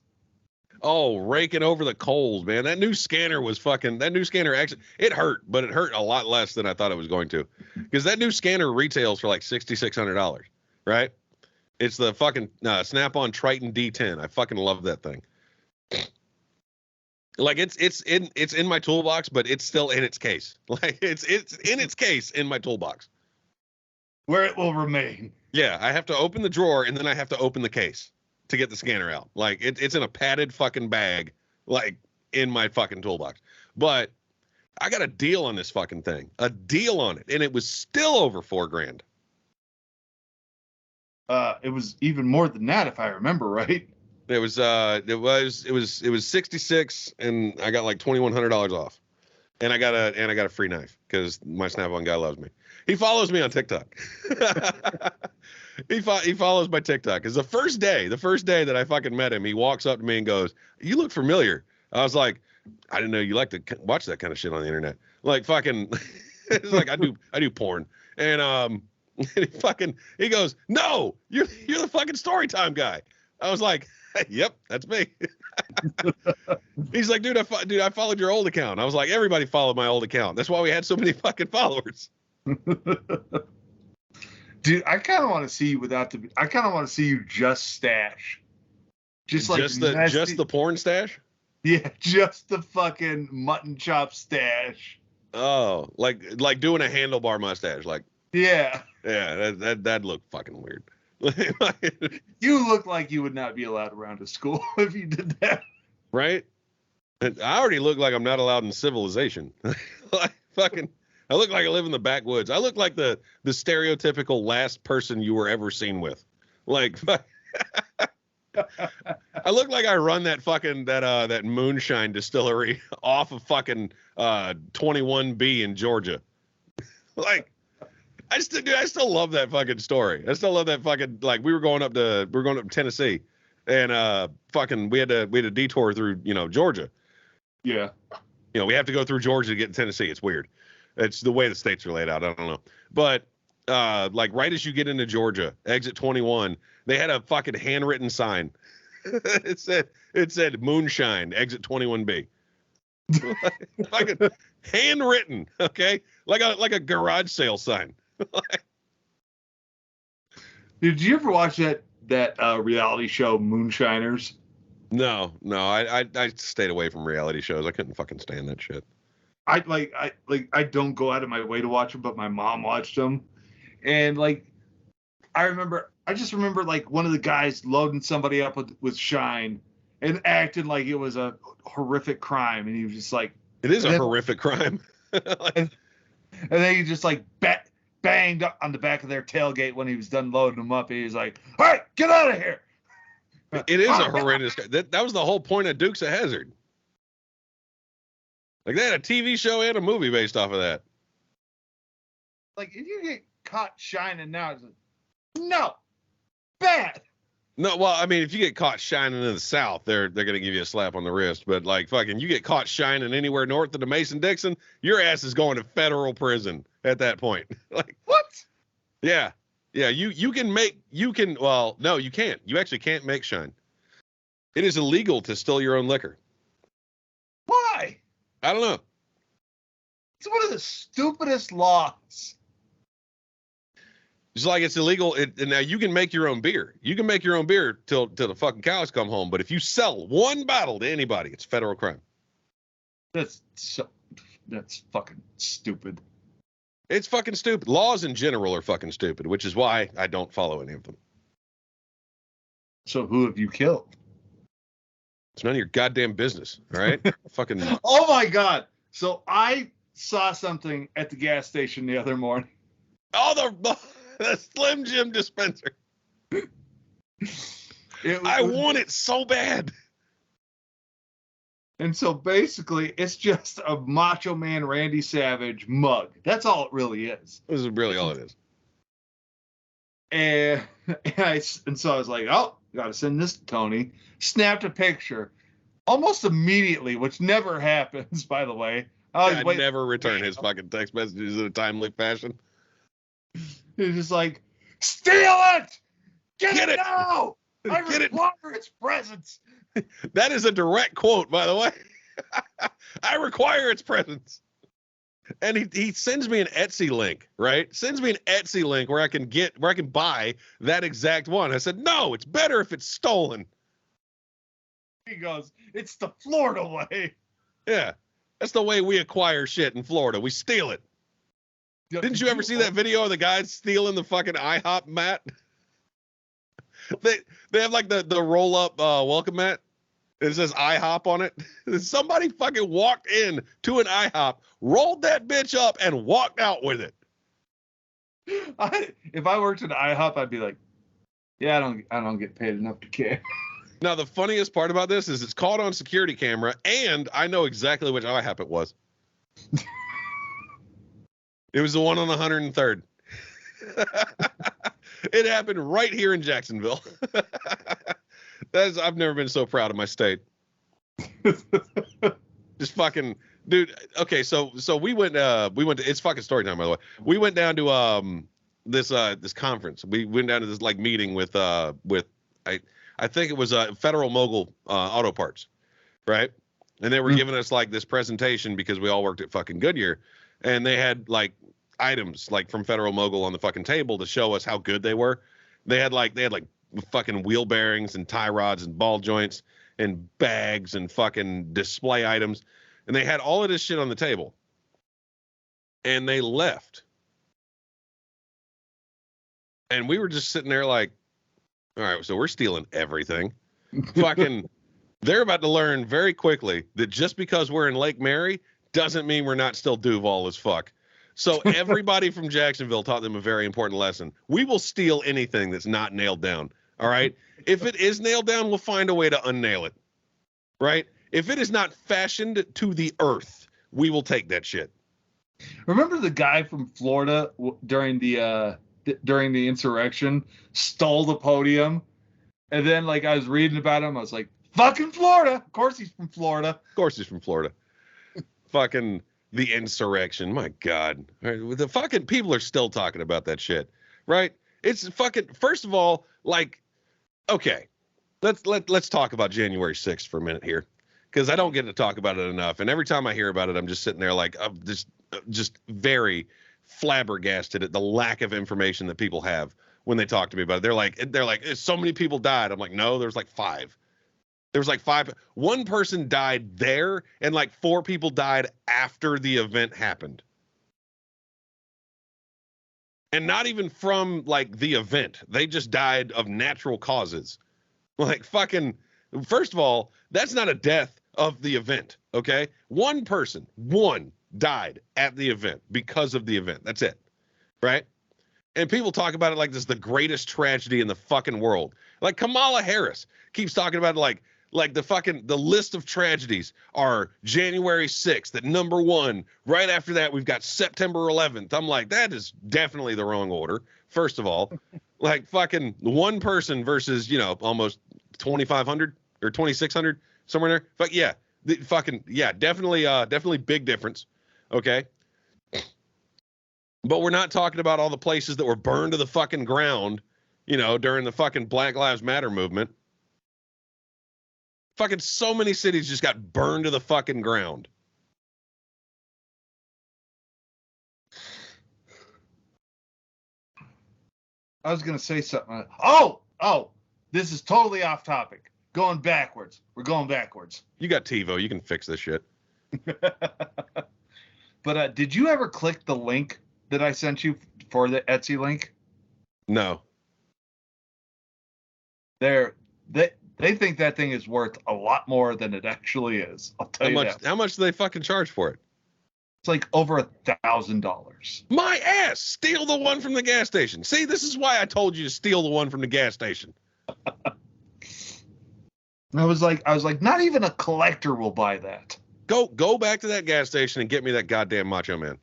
Oh, raking over the coals, man. That new scanner actually, it hurt, but it hurt a lot less than I thought it was going to. Because that new scanner retails for like $6,600, right? It's the fucking Snap-on Triton D10. I fucking love that thing. Like it's in my toolbox, but it's still in its case. Like it's in its case in my toolbox. Where it will remain. Yeah, I have to open the drawer and then I have to open the case to get the scanner out. Like it's in a padded fucking bag, like in my fucking toolbox. But I got a deal on this fucking thing, a deal on it, and it was still over $4,000. It was even more than that, if I remember right. It was 66, and I got like $2,100 off, and I got a free knife because my Snap-on guy loves me. He follows me on TikTok. He follows my TikTok. It's the first day that I fucking met him. He walks up to me and goes, "You look familiar." I was like, "I didn't know you like to watch that kind of shit on the internet." Like fucking, it's like I do porn, and he goes, "No, you're the fucking Storytime guy." I was like, "Yep, that's me." He's like, dude, I followed your old account. I was like, everybody followed my old account. That's why we had so many fucking followers. Dude, I kind of want to see you I kind of want to see you just stash. Just the porn stash? Yeah, just the fucking mutton chop stash. Oh, like doing a handlebar mustache, like. Yeah. Yeah, that'd look fucking weird. You look like you would not be allowed around a school if you did that. Right? I already look like I'm not allowed in civilization. Like fucking, I look like I live in the backwoods. I look like the stereotypical last person you were ever seen with. Like, I look like I run that moonshine distillery off of fucking 21B in Georgia. Like, I still love that fucking story. I still love that fucking, like, we were going up to Tennessee, and fucking we had a detour through Georgia. Yeah. We have to go through Georgia to get to Tennessee. It's weird. It's the way the states are laid out. I don't know. But like right as you get into Georgia, exit 21, they had a fucking handwritten sign. It said moonshine, exit 21B. Fucking handwritten, okay? Like a garage sale sign. Did you ever watch that reality show Moonshiners? No, I stayed away from reality shows. I couldn't fucking stand that shit. I don't go out of my way to watch them, but my mom watched them, and like I just remember like one of the guys loading somebody up with shine and acting like it was a horrific crime, and he was just like, it is a horrific crime. and then he just like banged up on the back of their tailgate when he was done loading them up. He was like, "All right, get out of here." It is a horrendous. That was the whole point of Dukes of Hazzard. Like they had a TV show and a movie based off of that. Like if you get caught shining now, it's like, no, bad. No, well, I mean, if you get caught shining in the South, they're gonna give you a slap on the wrist. But like fucking, you get caught shining anywhere north of the Mason-Dixon, your ass is going to federal prison at that point. Like what? Yeah. Yeah, you can well, no, you can't. You actually can't make shine. It is illegal to steal your own liquor. Why? I don't know. It's one of the stupidest laws. It's like it's illegal. Now you can make your own beer. You can make your own beer till the fucking cows come home. But if you sell one bottle to anybody, it's federal crime. That's fucking stupid. It's fucking stupid. Laws in general are fucking stupid, which is why I don't follow any of them. So who have you killed? It's none of your goddamn business, all right? Fucking. Oh my God. So I saw something at the gas station the other morning. Oh, the Slim Jim dispenser. I want it so bad. And so basically, it's just a Macho Man Randy Savage mug. That's all it really is. This is really all it is. And so I was like, oh, got to send this to Tony. Snapped a picture almost immediately, which never happens, by the way. I never return his fucking text messages in a timely fashion. He's just like, steal it! Get it now! I require its presence. That is a direct quote, by the way. I require its presence. And he sends me an Etsy link, right? Sends me an Etsy link where I can buy that exact one. I said, no, it's better if it's stolen. He goes, it's the Florida way. Yeah, that's the way we acquire shit in Florida. We steal it. Didn't you ever see that video of the guys stealing the fucking IHOP mat? They have like the roll up welcome mat. It says IHOP on it. Somebody fucking walked in to an IHOP, rolled that bitch up, and walked out with it. If I worked at IHOP, I'd be like, yeah, I don't get paid enough to care. Now the funniest part about this is it's caught on security camera, and I know exactly which IHOP it was. It was the one on 103rd. It happened right here in Jacksonville. I've never been so proud of my state. Just fucking dude. Okay, so we went to, it's fucking story time, by the way. We went down to this conference. We went down to this like meeting with I think it was Federal Mogul Auto Parts, right? And they were giving us like this presentation because we all worked at fucking Goodyear, and they had like items like from Federal Mogul on the fucking table to show us how good they were. They had like fucking wheel bearings and tie rods and ball joints and bags and fucking display items, and they had all of this shit on the table. And they left. And we were just sitting there like, all right, so we're stealing everything. Fucking, they're about to learn very quickly that just because we're in Lake Mary doesn't mean we're not still Duval as fuck. So everybody from Jacksonville taught them a very important lesson. We will steal anything that's not nailed down. All right. If it is nailed down, we'll find a way to unnail it. Right. If it is not fashioned to the earth, we will take that shit. Remember the guy from Florida during the insurrection stole the podium, and then like I was reading about him, I was like, fucking Florida. Of course he's from Florida. Of course he's from Florida. Fucking the insurrection. My God. The fucking people are still talking about that shit. Right? It's fucking, first of all, like, okay, let's talk about January 6th for a minute here. because I don't get to talk about it enough. And every time I hear about it, I'm just sitting there like, I'm just very flabbergasted at the lack of information that people have when they talk to me about it. They're like, so many people died. I'm like, no, there's like 5. There was like 5. One person died there, and like 4 people died after the event happened. And not even from like the event. They just died of natural causes. Like fucking, first of all, that's not a death of the event, okay? One person died at the event because of the event. That's it, right? And people talk about it like this is the greatest tragedy in the fucking world. Like Kamala Harris keeps talking about it like the list of tragedies are January 6th at number 1. Right after that, we've got September 11th. I'm like, that is definitely the wrong order. First of all, like fucking one person versus, almost 2,500 or 2,600 somewhere there. But yeah, definitely big difference. Okay. But we're not talking about all the places that were burned to the fucking ground, during the fucking Black Lives Matter movement. Fucking so many cities just got burned to the fucking ground. I was going to say something. Oh, this is totally off topic. Going backwards. We're going backwards. You got TiVo. You can fix this shit. But did you ever click the link that I sent you for the Etsy link? No. They think that thing is worth a lot more than it actually is. I'll tell you that. How much do they fucking charge for it? It's like over $1,000. My ass! Steal the one from the gas station. See, this is why I told you to steal the one from the gas station. I was like, not even a collector will buy that. Go back to that gas station and get me that goddamn Macho Man.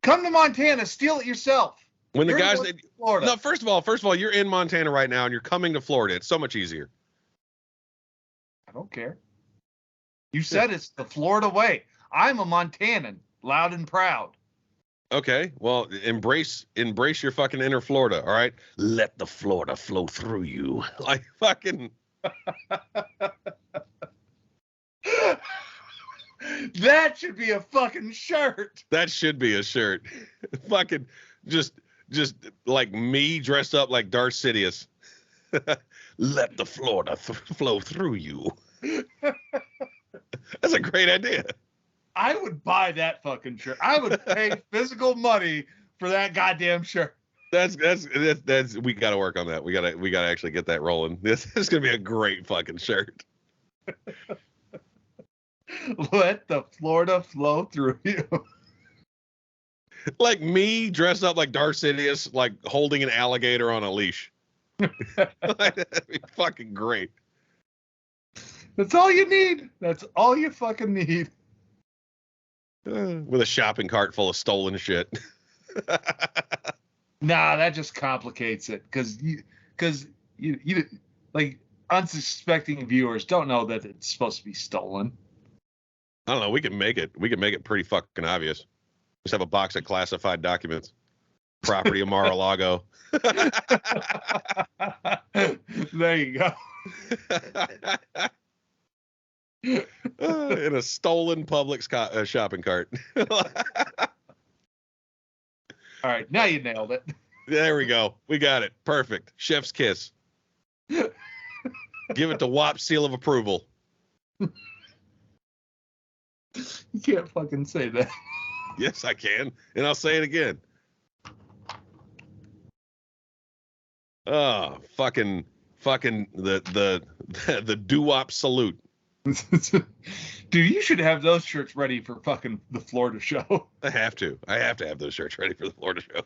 Come to Montana, steal it yourself. When the guys, Florida. No, first of all, you're in Montana right now and you're coming to Florida. It's so much easier. I don't care. You said it's the Florida way. I'm a Montanan, loud and proud. Okay, well, embrace your fucking inner Florida, all right? Let the Florida flow through you. Like fucking. That should be a fucking shirt. That should be a shirt. Fucking just like me dressed up like Darth Sidious. Let the Florida flow through you. That's a great idea. I would buy that fucking shirt. I would pay physical money for that goddamn shirt. That's we got to work on that. We got to actually get that rolling. This is going to be a great fucking shirt. Let the Florida flow through you. Like me dressed up like Darth Sidious, like holding an alligator on a leash. That'd be fucking great. That's all you need. That's all you fucking need. With a shopping cart full of stolen shit. Nah, that just complicates it because you like unsuspecting viewers don't know that it's supposed to be stolen. I don't know. We can make it. We can make it pretty fucking obvious. Just have a box of classified documents. Property of Mar-a-Lago. There you go. In a stolen Publix shopping cart. All right, now you nailed it. There we go. We got it. Perfect. Chef's kiss. Give it the WAP seal of approval. You can't fucking say that. Yes, I can, and I'll say it again. Oh, fucking the doo-wop salute. Dude, you should have those shirts ready for fucking the Florida show. I have to have those shirts ready for the Florida show.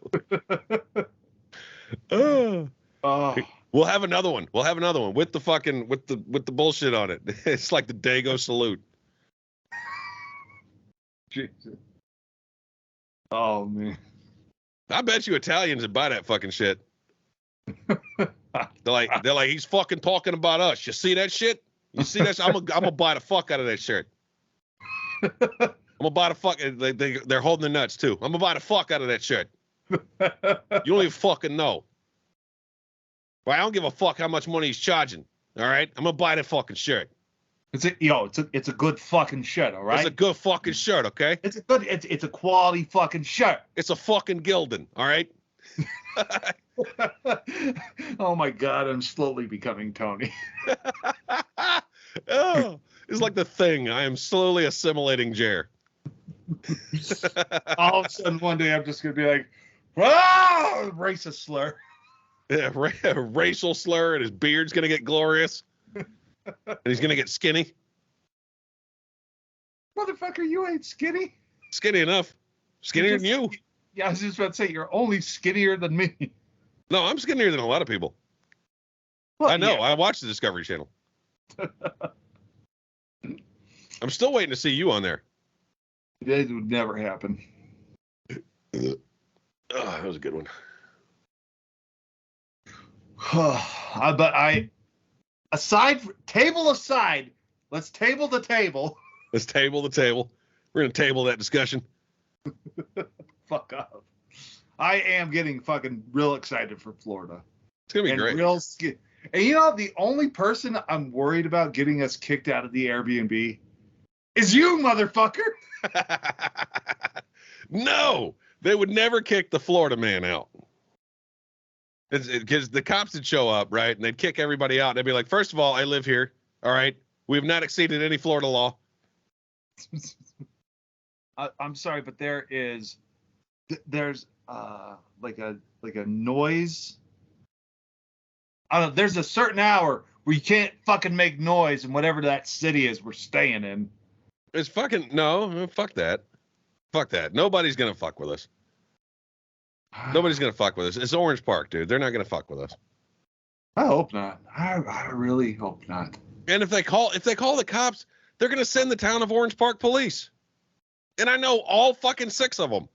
We'll have another one. With the fucking with the bullshit on it. It's like the Dago salute. Jesus. Oh man. I bet you Italians would buy that fucking shit. They're like he's fucking talking about us. You see that shit? You see that? I'm gonna buy the fuck out of that shirt. I'm gonna buy the fuck. They're holding their nuts too. I'm gonna buy the fuck out of that shirt. You don't even fucking know. Well, I don't give a fuck how much money he's charging. All right, I'm gonna buy that fucking shirt. It's a good fucking shirt, all right? It's a good fucking shirt, okay? It's a quality fucking shirt. It's a fucking Gildan, all right? Oh my God, I'm slowly becoming Tony. Oh, it's like The Thing. I am slowly assimilating Jer. All of a sudden, one day, I'm just gonna be like, "Ah, racist slur." Yeah, racial slur, and his beard's gonna get glorious, and he's gonna get skinny. Motherfucker, you ain't skinny. Skinny enough. Skinnier than you. Yeah, I was just about to say, you're only skinnier than me. No, I'm skinnier than a lot of people. Well, I know. yeah. I watch the Discovery Channel. I'm still waiting to see you on there. It would never happen. Oh, that was a good one. But table aside, let's table the table. Let's table the table. We're gonna table that discussion. Fuck off. I am getting fucking real excited for Florida. It's gonna be great. And you know, the only person I'm worried about getting us kicked out of the Airbnb is you, motherfucker. No, they would never kick the Florida man out. Because the cops would show up, right? And they'd kick everybody out. And they'd be like, first of all, I live here. All right. We have not exceeded any Florida law. I'm sorry, but there's like a noise. I don't know, there's a certain hour where you can't fucking make noise in whatever that city is we're staying in. It's fucking no, fuck that. Fuck that. Nobody's gonna fuck with us. Nobody's gonna fuck with us. It's Orange Park, dude. They're not gonna fuck with us. I hope not. I really hope not. And if they call the cops, they're gonna send the town of Orange Park police. And I know all fucking 6 of them.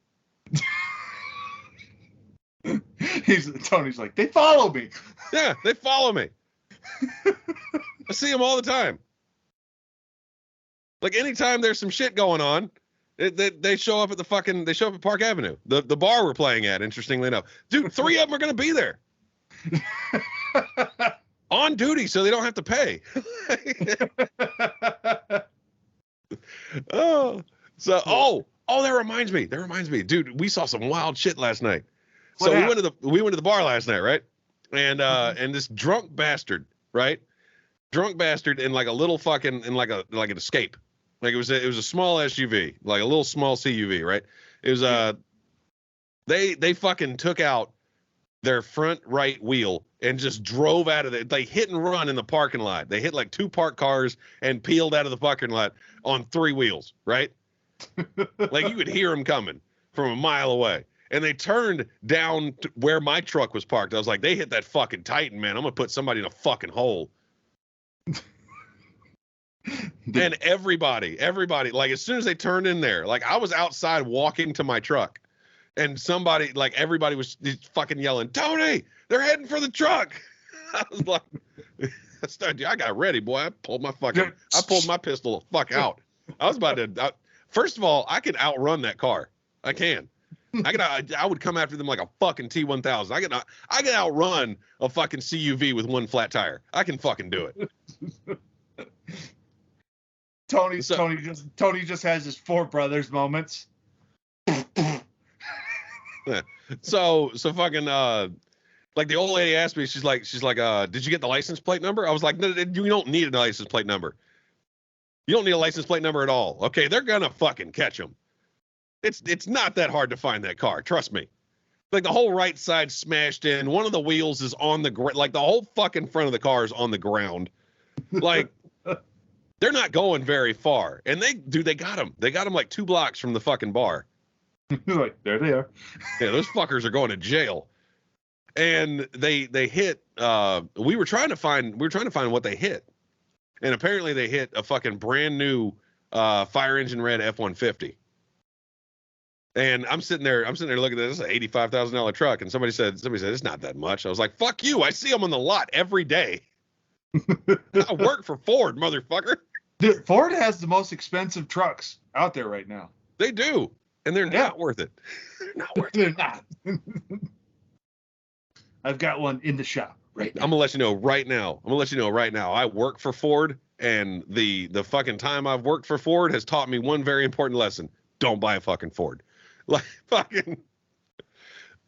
Tony's like, they follow me. Yeah, they follow me. I see them all the time. Like anytime there's some shit going on, they show up at Park Avenue, the bar we're playing at. Interestingly enough, dude, 3 of them are gonna be there on duty, so they don't have to pay. That reminds me, dude. We saw some wild shit last night. So we went to the bar last night, right? And this drunk bastard in like a little fucking like an Escape. Like it was a small SUV, like a little small CUV, right? It was they fucking took out their front right wheel and just drove out of it. They hit and run in the parking lot. They hit like 2 parked cars and peeled out of the parking lot on 3 wheels, right? Like you could hear them coming from a mile away. And they turned down to where my truck was parked. I was like, they hit that fucking Titan, man. I'm gonna put somebody in a fucking hole. And everybody, like as soon as they turned in there, like I was outside walking to my truck, and everybody was fucking yelling, "Tony, they're heading for the truck!" I was like, I got ready, boy. I pulled my pistol the fuck out. I was about to. First of all, I can outrun that car. I can. I would come after them like a fucking T-1000. I can outrun a fucking CUV with 1 flat tire. I can fucking do it. Tony just has his 4 brothers moments. So fucking like the old lady asked me, she's like, did you get the license plate number? I was like, no, you don't need a license plate number. You don't need a license plate number at all. Okay, they're gonna fucking catch them. It's not that hard to find that car. Trust me. Like the whole right side smashed in. One of the wheels is on the ground. Like the whole fucking front of the car is on the ground. Like they're not going very far. And they got them. They got them like 2 blocks from the fucking bar. Like there they are. Yeah, those fuckers are going to jail. And they hit. We were trying to find what they hit. And apparently they hit a fucking brand new fire engine red F-150. And I'm sitting there looking at this. This is an $85,000 truck, and somebody said it's not that much. I was like, fuck you! I see them on the lot every day. I work for Ford, motherfucker. Dude, Ford has the most expensive trucks out there right now. They do, and they're not worth it. They're not worth it. They're not. I've got one in the shop right now. I'm gonna let you know right now. I work for Ford, and the fucking time I've worked for Ford has taught me one very important lesson: don't buy a fucking Ford. Like fucking.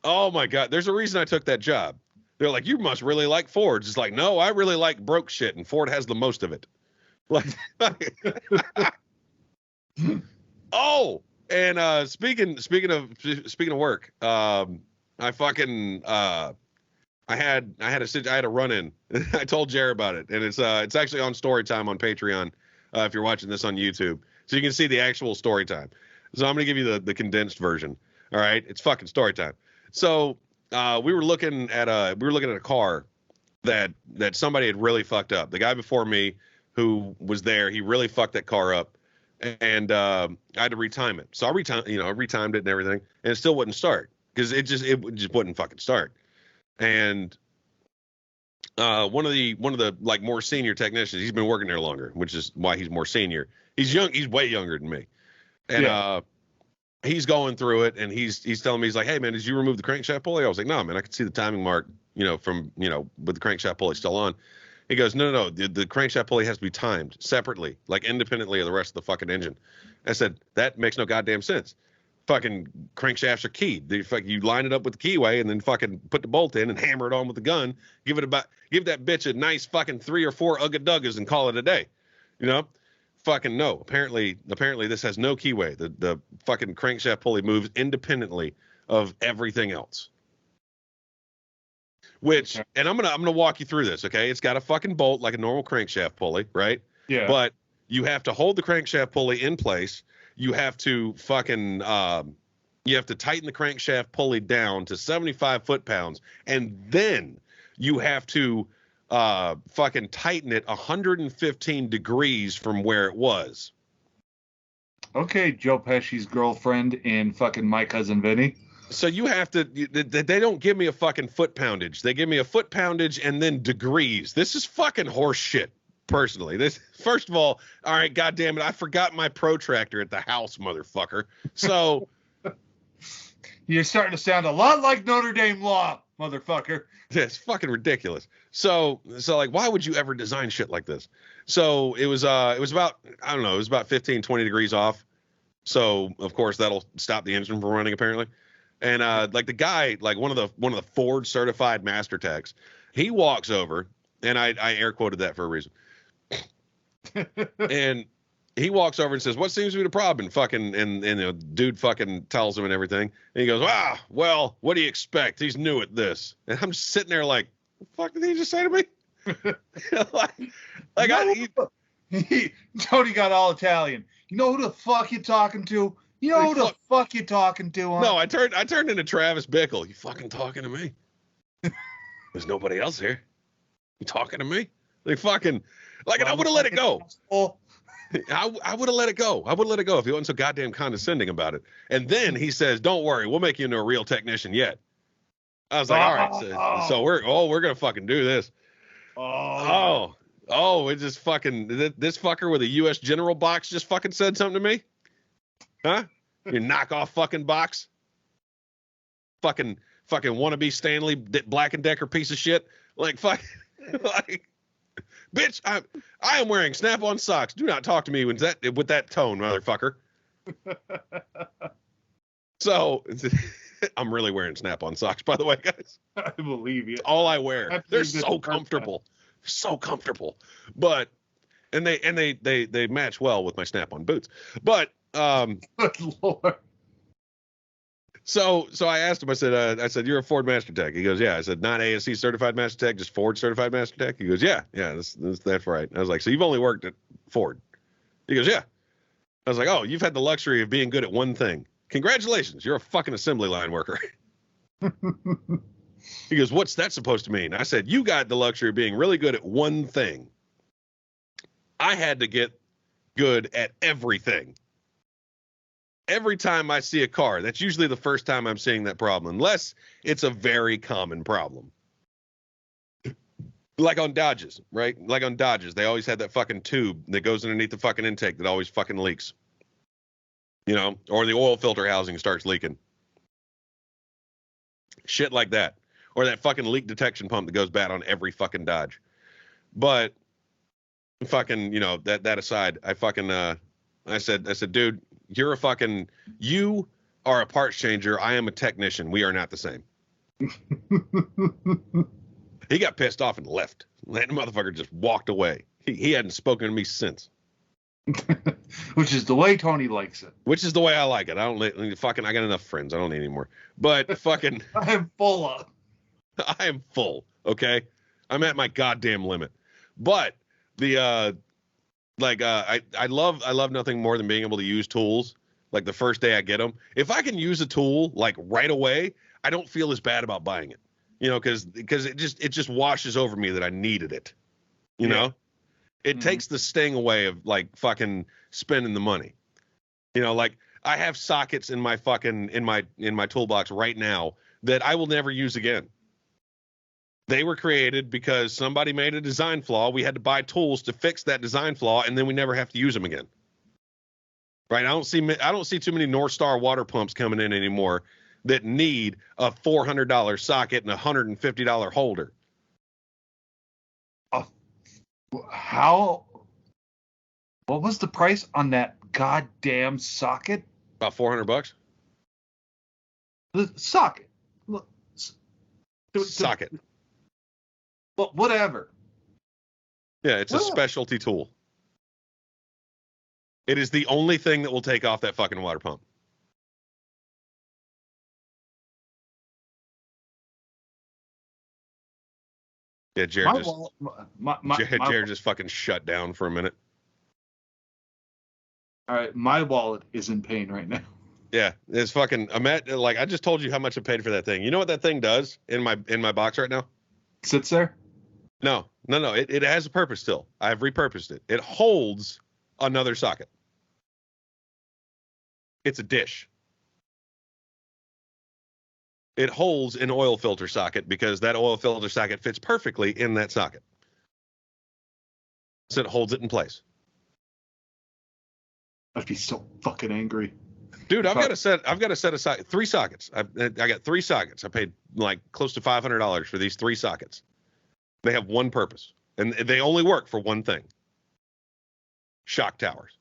Oh my God, there's a reason I took that job. They're like, you must really like Fords. It's like, no, I really like broke shit, and Ford has the most of it. Like, oh, and speaking of work, I fucking I had a run in. I told Jared about it, and it's actually on story time on Patreon. If you're watching this on YouTube, so you can see the actual story time. So I'm gonna give you the condensed version. All right, it's fucking story time. So we were looking at a car that somebody had really fucked up. The guy before me who was there, he really fucked that car up, and I had to retime it. So I retimed it and everything, and it still wouldn't start because it just wouldn't fucking start. And one of the like more senior technicians, he's been working there longer, which is why he's more senior. He's way younger than me, and he's going through it, and he's telling me, he's like, hey man, did you remove the crankshaft pulley? I was like, no man, I could see the timing mark, from with the crankshaft pulley still on. He goes, no, the crankshaft pulley has to be timed separately, like independently of the rest of the fucking engine. I said, that makes no goddamn sense. Fucking crankshafts are keyed. You line it up with the keyway and then fucking put the bolt in and hammer it on with the gun. Give that bitch a nice fucking 3 or 4 ugga-duggas and call it a day. Fucking no. Apparently this has no keyway. The fucking crankshaft pulley moves independently of everything else. Which, and I'm gonna walk you through this, okay? It's got a fucking bolt like a normal crankshaft pulley, right? Yeah. But you have to hold the crankshaft pulley in place. You have to fucking you have to tighten the crankshaft pulley down to 75 foot-pounds, and then you have to fucking tighten it 115 degrees from where it was. Okay, Joe Pesci's girlfriend in fucking My Cousin Vinny. So you have to, they don't give me a fucking foot poundage. They give me a foot poundage and then degrees. This is fucking horse shit, personally. First of all right, goddamn it, I forgot my protractor at the house, motherfucker. So you're starting to sound a lot like Notre Dame law, motherfucker. It's fucking ridiculous. So like, why would you ever design shit like this? So it was about, I don't know, it was about 15, 20 degrees off. So of course that'll stop the engine from running apparently. And like the guy, like one of the Ford certified master techs, he walks over, and I air quoted that for a reason. And he walks over and says, "What seems to be the problem?" And the dude fucking tells him and everything. And he goes, well, what do you expect? He's new at this. And I'm just sitting there like, what the fuck did he just say to me? Tony got all Italian. You know who the fuck you talking to? You know who the fuck you talking to? Huh? No, I turned into Travis Bickle. You fucking talking to me? There's nobody else here. You talking to me? Like fucking, like, and I would have let it go. I would have let it go. I would let it go if he wasn't so goddamn condescending about it. And then he says, "Don't worry, we'll make you into a real technician." I was like, all right, so we're gonna fucking do this. It just fucking, this fucker with a U.S. General box just fucking said something to me. Huh? You knockoff fucking box. Fucking wannabe Stanley Black and Decker piece of shit. Like fuck, like, bitch, I am wearing Snap-on socks. Do not talk to me with that tone, motherfucker. So I'm really wearing Snap-on socks, by the way, guys. I believe you. All I wear. They're so comfortable. So comfortable. But and they match well with my Snap-on boots. But good Lord. So I asked him, I said, "You're a Ford Master Tech?" He goes, "Yeah." I said, "Not ASC certified Master Tech, just Ford certified Master Tech?" He goes, Yeah, that's right. I was like, "So you've only worked at Ford?" He goes, "Yeah." I was like, "Oh, you've had the luxury of being good at one thing. Congratulations, you're a fucking assembly line worker." He goes, "What's that supposed to mean?" I said, "You got the luxury of being really good at one thing. I had to get good at everything. Every time I see a car, that's usually the first time I'm seeing that problem, unless it's a very common problem. Like on Dodges, right? Like on Dodges, they always had that fucking tube that goes underneath the fucking intake that always fucking leaks. Or the oil filter housing starts leaking. Shit like that. or that fucking leak detection pump that goes bad on every fucking Dodge. But fucking, you know, that aside, I said, dude, you are a parts changer. I am a technician. We are not the same. He got pissed off and left. That motherfucker just walked away. He hadn't spoken to me since. Which is the way Tony likes it. Which is the way I like it. I got enough friends. I don't need any more. But fucking I am full of. I am full. Okay. I'm at my goddamn limit. But I love nothing more than being able to use tools like the first day I get them. If I can use a tool like right away, I don't feel as bad about buying it. You know, because it just washes over me that I needed it. You know? It takes the sting away of like fucking spending the money. You know, like I have sockets in my fucking in my toolbox right now that I will never use again. They were created because somebody made a design flaw. We had to buy tools to fix that design flaw, and then we never have to use them again. Right? I don't see too many North Star water pumps coming in anymore that need a $400 socket and a $150 holder. What was the price on that goddamn socket? About $400. The socket. Socket. But whatever. Yeah, it's a specialty tool. It is the only thing that will take off that fucking water pump. Yeah, Jared Jared just fucking shut down for a minute. All right, my wallet is in pain right now. Yeah, it's fucking. I just told you how much I paid for that thing. You know what that thing does in my box right now? Sits there? No. It has a purpose still. I've repurposed it. It holds another socket. It's a dish. It holds an oil filter socket because that oil filter socket fits perfectly in that socket. So it holds it in place. I'd be so fucking angry. Dude, I've got to set aside 3 sockets. I got 3 sockets. I paid like close to $500 for these 3 sockets. They have one purpose, and they only work for one thing. Shock towers.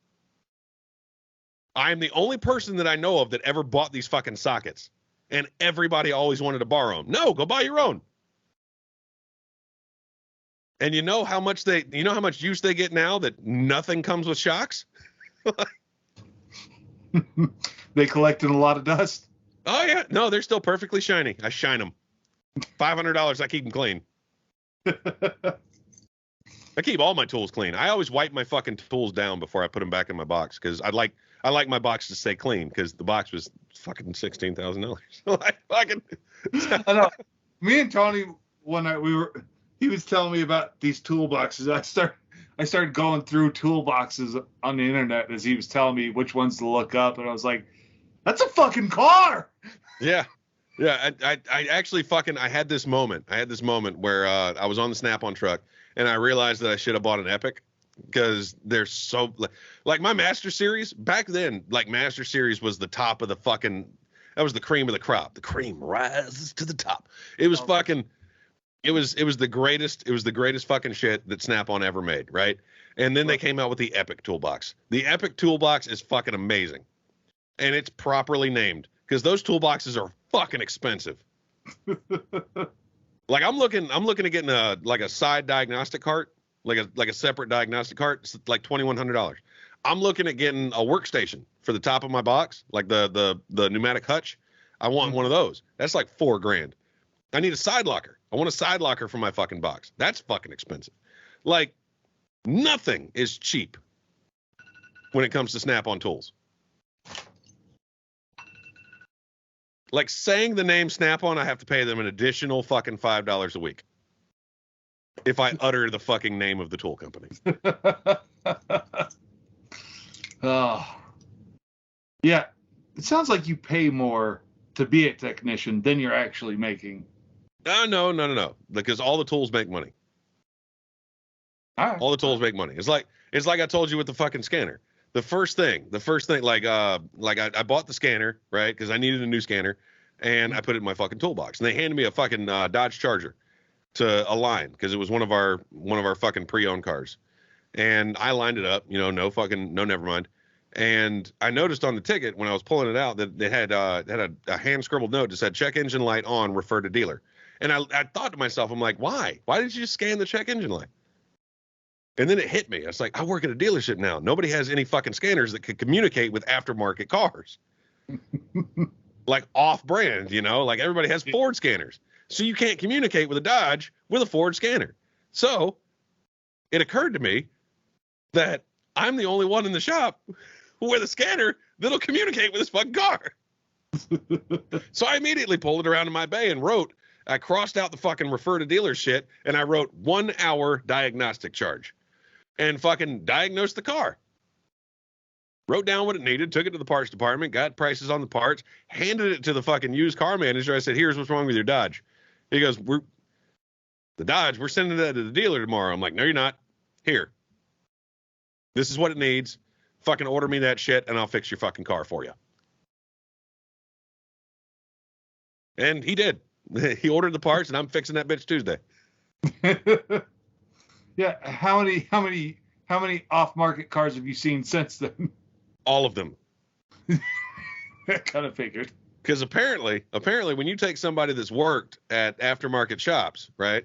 I am the only person that I know of that ever bought these fucking sockets, and everybody always wanted to borrow them. No, go buy your own. And you know how much use they get now that nothing comes with shocks? They collected a lot of dust. Oh yeah, no, they're still perfectly shiny. I shine them. $500. I keep them clean. I keep all my tools clean. I always wipe my fucking tools down before I put them back in my box because I like my box to stay clean because the box was fucking $16,000. Like fucking. I know. Me and Tony he was telling me about these toolboxes. I started going through toolboxes on the internet as he was telling me which ones to look up, and I was like, "That's a fucking car." Yeah. Yeah, I actually I had this moment. Where I was on the Snap-on truck and I realized that I should have bought an Epic because they're so like my Master Series back then. Like Master Series was the top of the fucking. That was the cream of the crop. The cream rises to the top. It was fucking. It was the greatest. It was the greatest fucking shit that Snap-on ever made, right? And then they came out with the Epic Toolbox. The Epic Toolbox is fucking amazing, and it's properly named because those toolboxes are fucking expensive. Like I'm looking at getting a side diagnostic cart, like a separate diagnostic cart. It's like $2,100. I'm looking at getting a workstation for the top of my box, like the pneumatic hutch. I want one of those. That's like $4,000. I need a side locker. I want a side locker for my fucking box. That's fucking expensive. Like nothing is cheap when it comes to Snap-on tools. Like saying the name Snap-on, I have to pay them an additional fucking $5 a week if I utter the fucking name of the tool company. Oh, yeah. It sounds like you pay more to be a technician than you're actually making. No. Because all the tools make money. All the tools make money. It's like I told you with the fucking scanner. The first thing, like I bought the scanner, right? Because I needed a new scanner. and I put it in my fucking toolbox. And they handed me a fucking Dodge Charger to align because it was one of our fucking pre-owned cars. And I lined it up, no, never mind. And I noticed on the ticket when I was pulling it out that they had a hand scribbled note that said check engine light on, refer to dealer. And I thought to myself, I'm like, why? Why did you just scan the check engine light? And then it hit me. I was like, I work at a dealership now. Nobody has any fucking scanners that could communicate with aftermarket cars. Like off-brand, like everybody has Ford scanners. So you can't communicate with a Dodge with a Ford scanner. So it occurred to me that I'm the only one in the shop with a scanner that'll communicate with this fucking car. So I immediately pulled it around in my bay and I crossed out the fucking refer to dealer shit, and I wrote 1 hour diagnostic charge and fucking diagnosed the car. Wrote down what it needed, took it to the parts department, got prices on the parts, handed it to the fucking used car manager. I said, here's what's wrong with your Dodge. He goes, we're sending that to the dealer tomorrow. I'm like, no, you're not. Here. This is what it needs. Fucking order me that shit, and I'll fix your fucking car for you. And he did. He ordered the parts, and I'm fixing that bitch Tuesday. Yeah. How many off-market cars have you seen since then? All of them. I kind of figured. Because apparently, when you take somebody that's worked at aftermarket shops, right,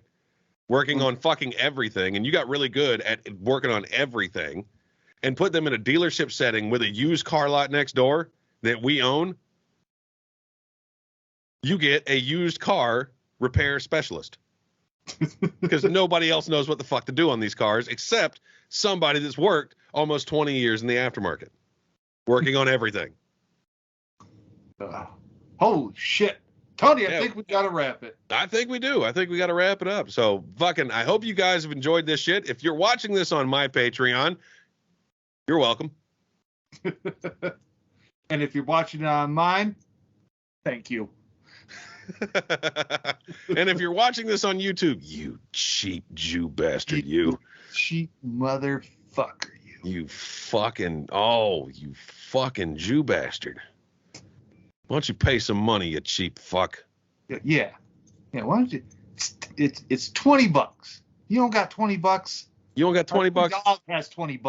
working on fucking everything, and you got really good at working on everything, and put them in a dealership setting with a used car lot next door that we own, you get a used car repair specialist. Because nobody else knows what the fuck to do on these cars except somebody that's worked almost 20 years in the aftermarket, working on everything. Holy shit. Tony, I think we got to wrap it. I think we do. I think we got to wrap it up. So fucking, I hope you guys have enjoyed this shit. If you're watching this on my Patreon, you're welcome. And if you're watching it on mine, thank you. And if you're watching this on YouTube, you cheap Jew bastard, you cheap motherfucker, you fucking Jew bastard. Why don't you pay some money, you cheap fuck? Yeah. Why don't you? It's $20. You don't got $20. You don't got $20? Dog has $20.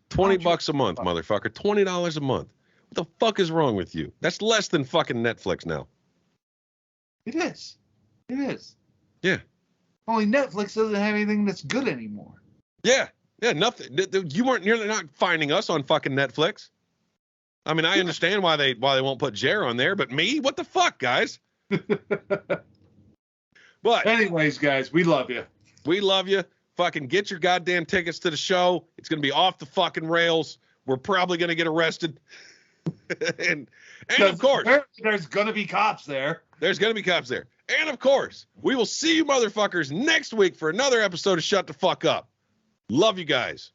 $20 a month, motherfucker. $20 a month. What the fuck is wrong with you? That's less than fucking Netflix now. It is. Yeah. Only Netflix doesn't have anything that's good anymore. Yeah, nothing. You're not finding us on fucking Netflix. I mean, I understand why they won't put Jer on there, but me? What the fuck, guys? But anyways, guys, we love you. We love you. Fucking get your goddamn tickets to the show. It's going to be off the fucking rails. We're probably going to get arrested. and of course, there's going to be cops there. There's going to be cops there. And of course, we will see you motherfuckers next week for another episode of Shut the Fuck Up. Love you guys.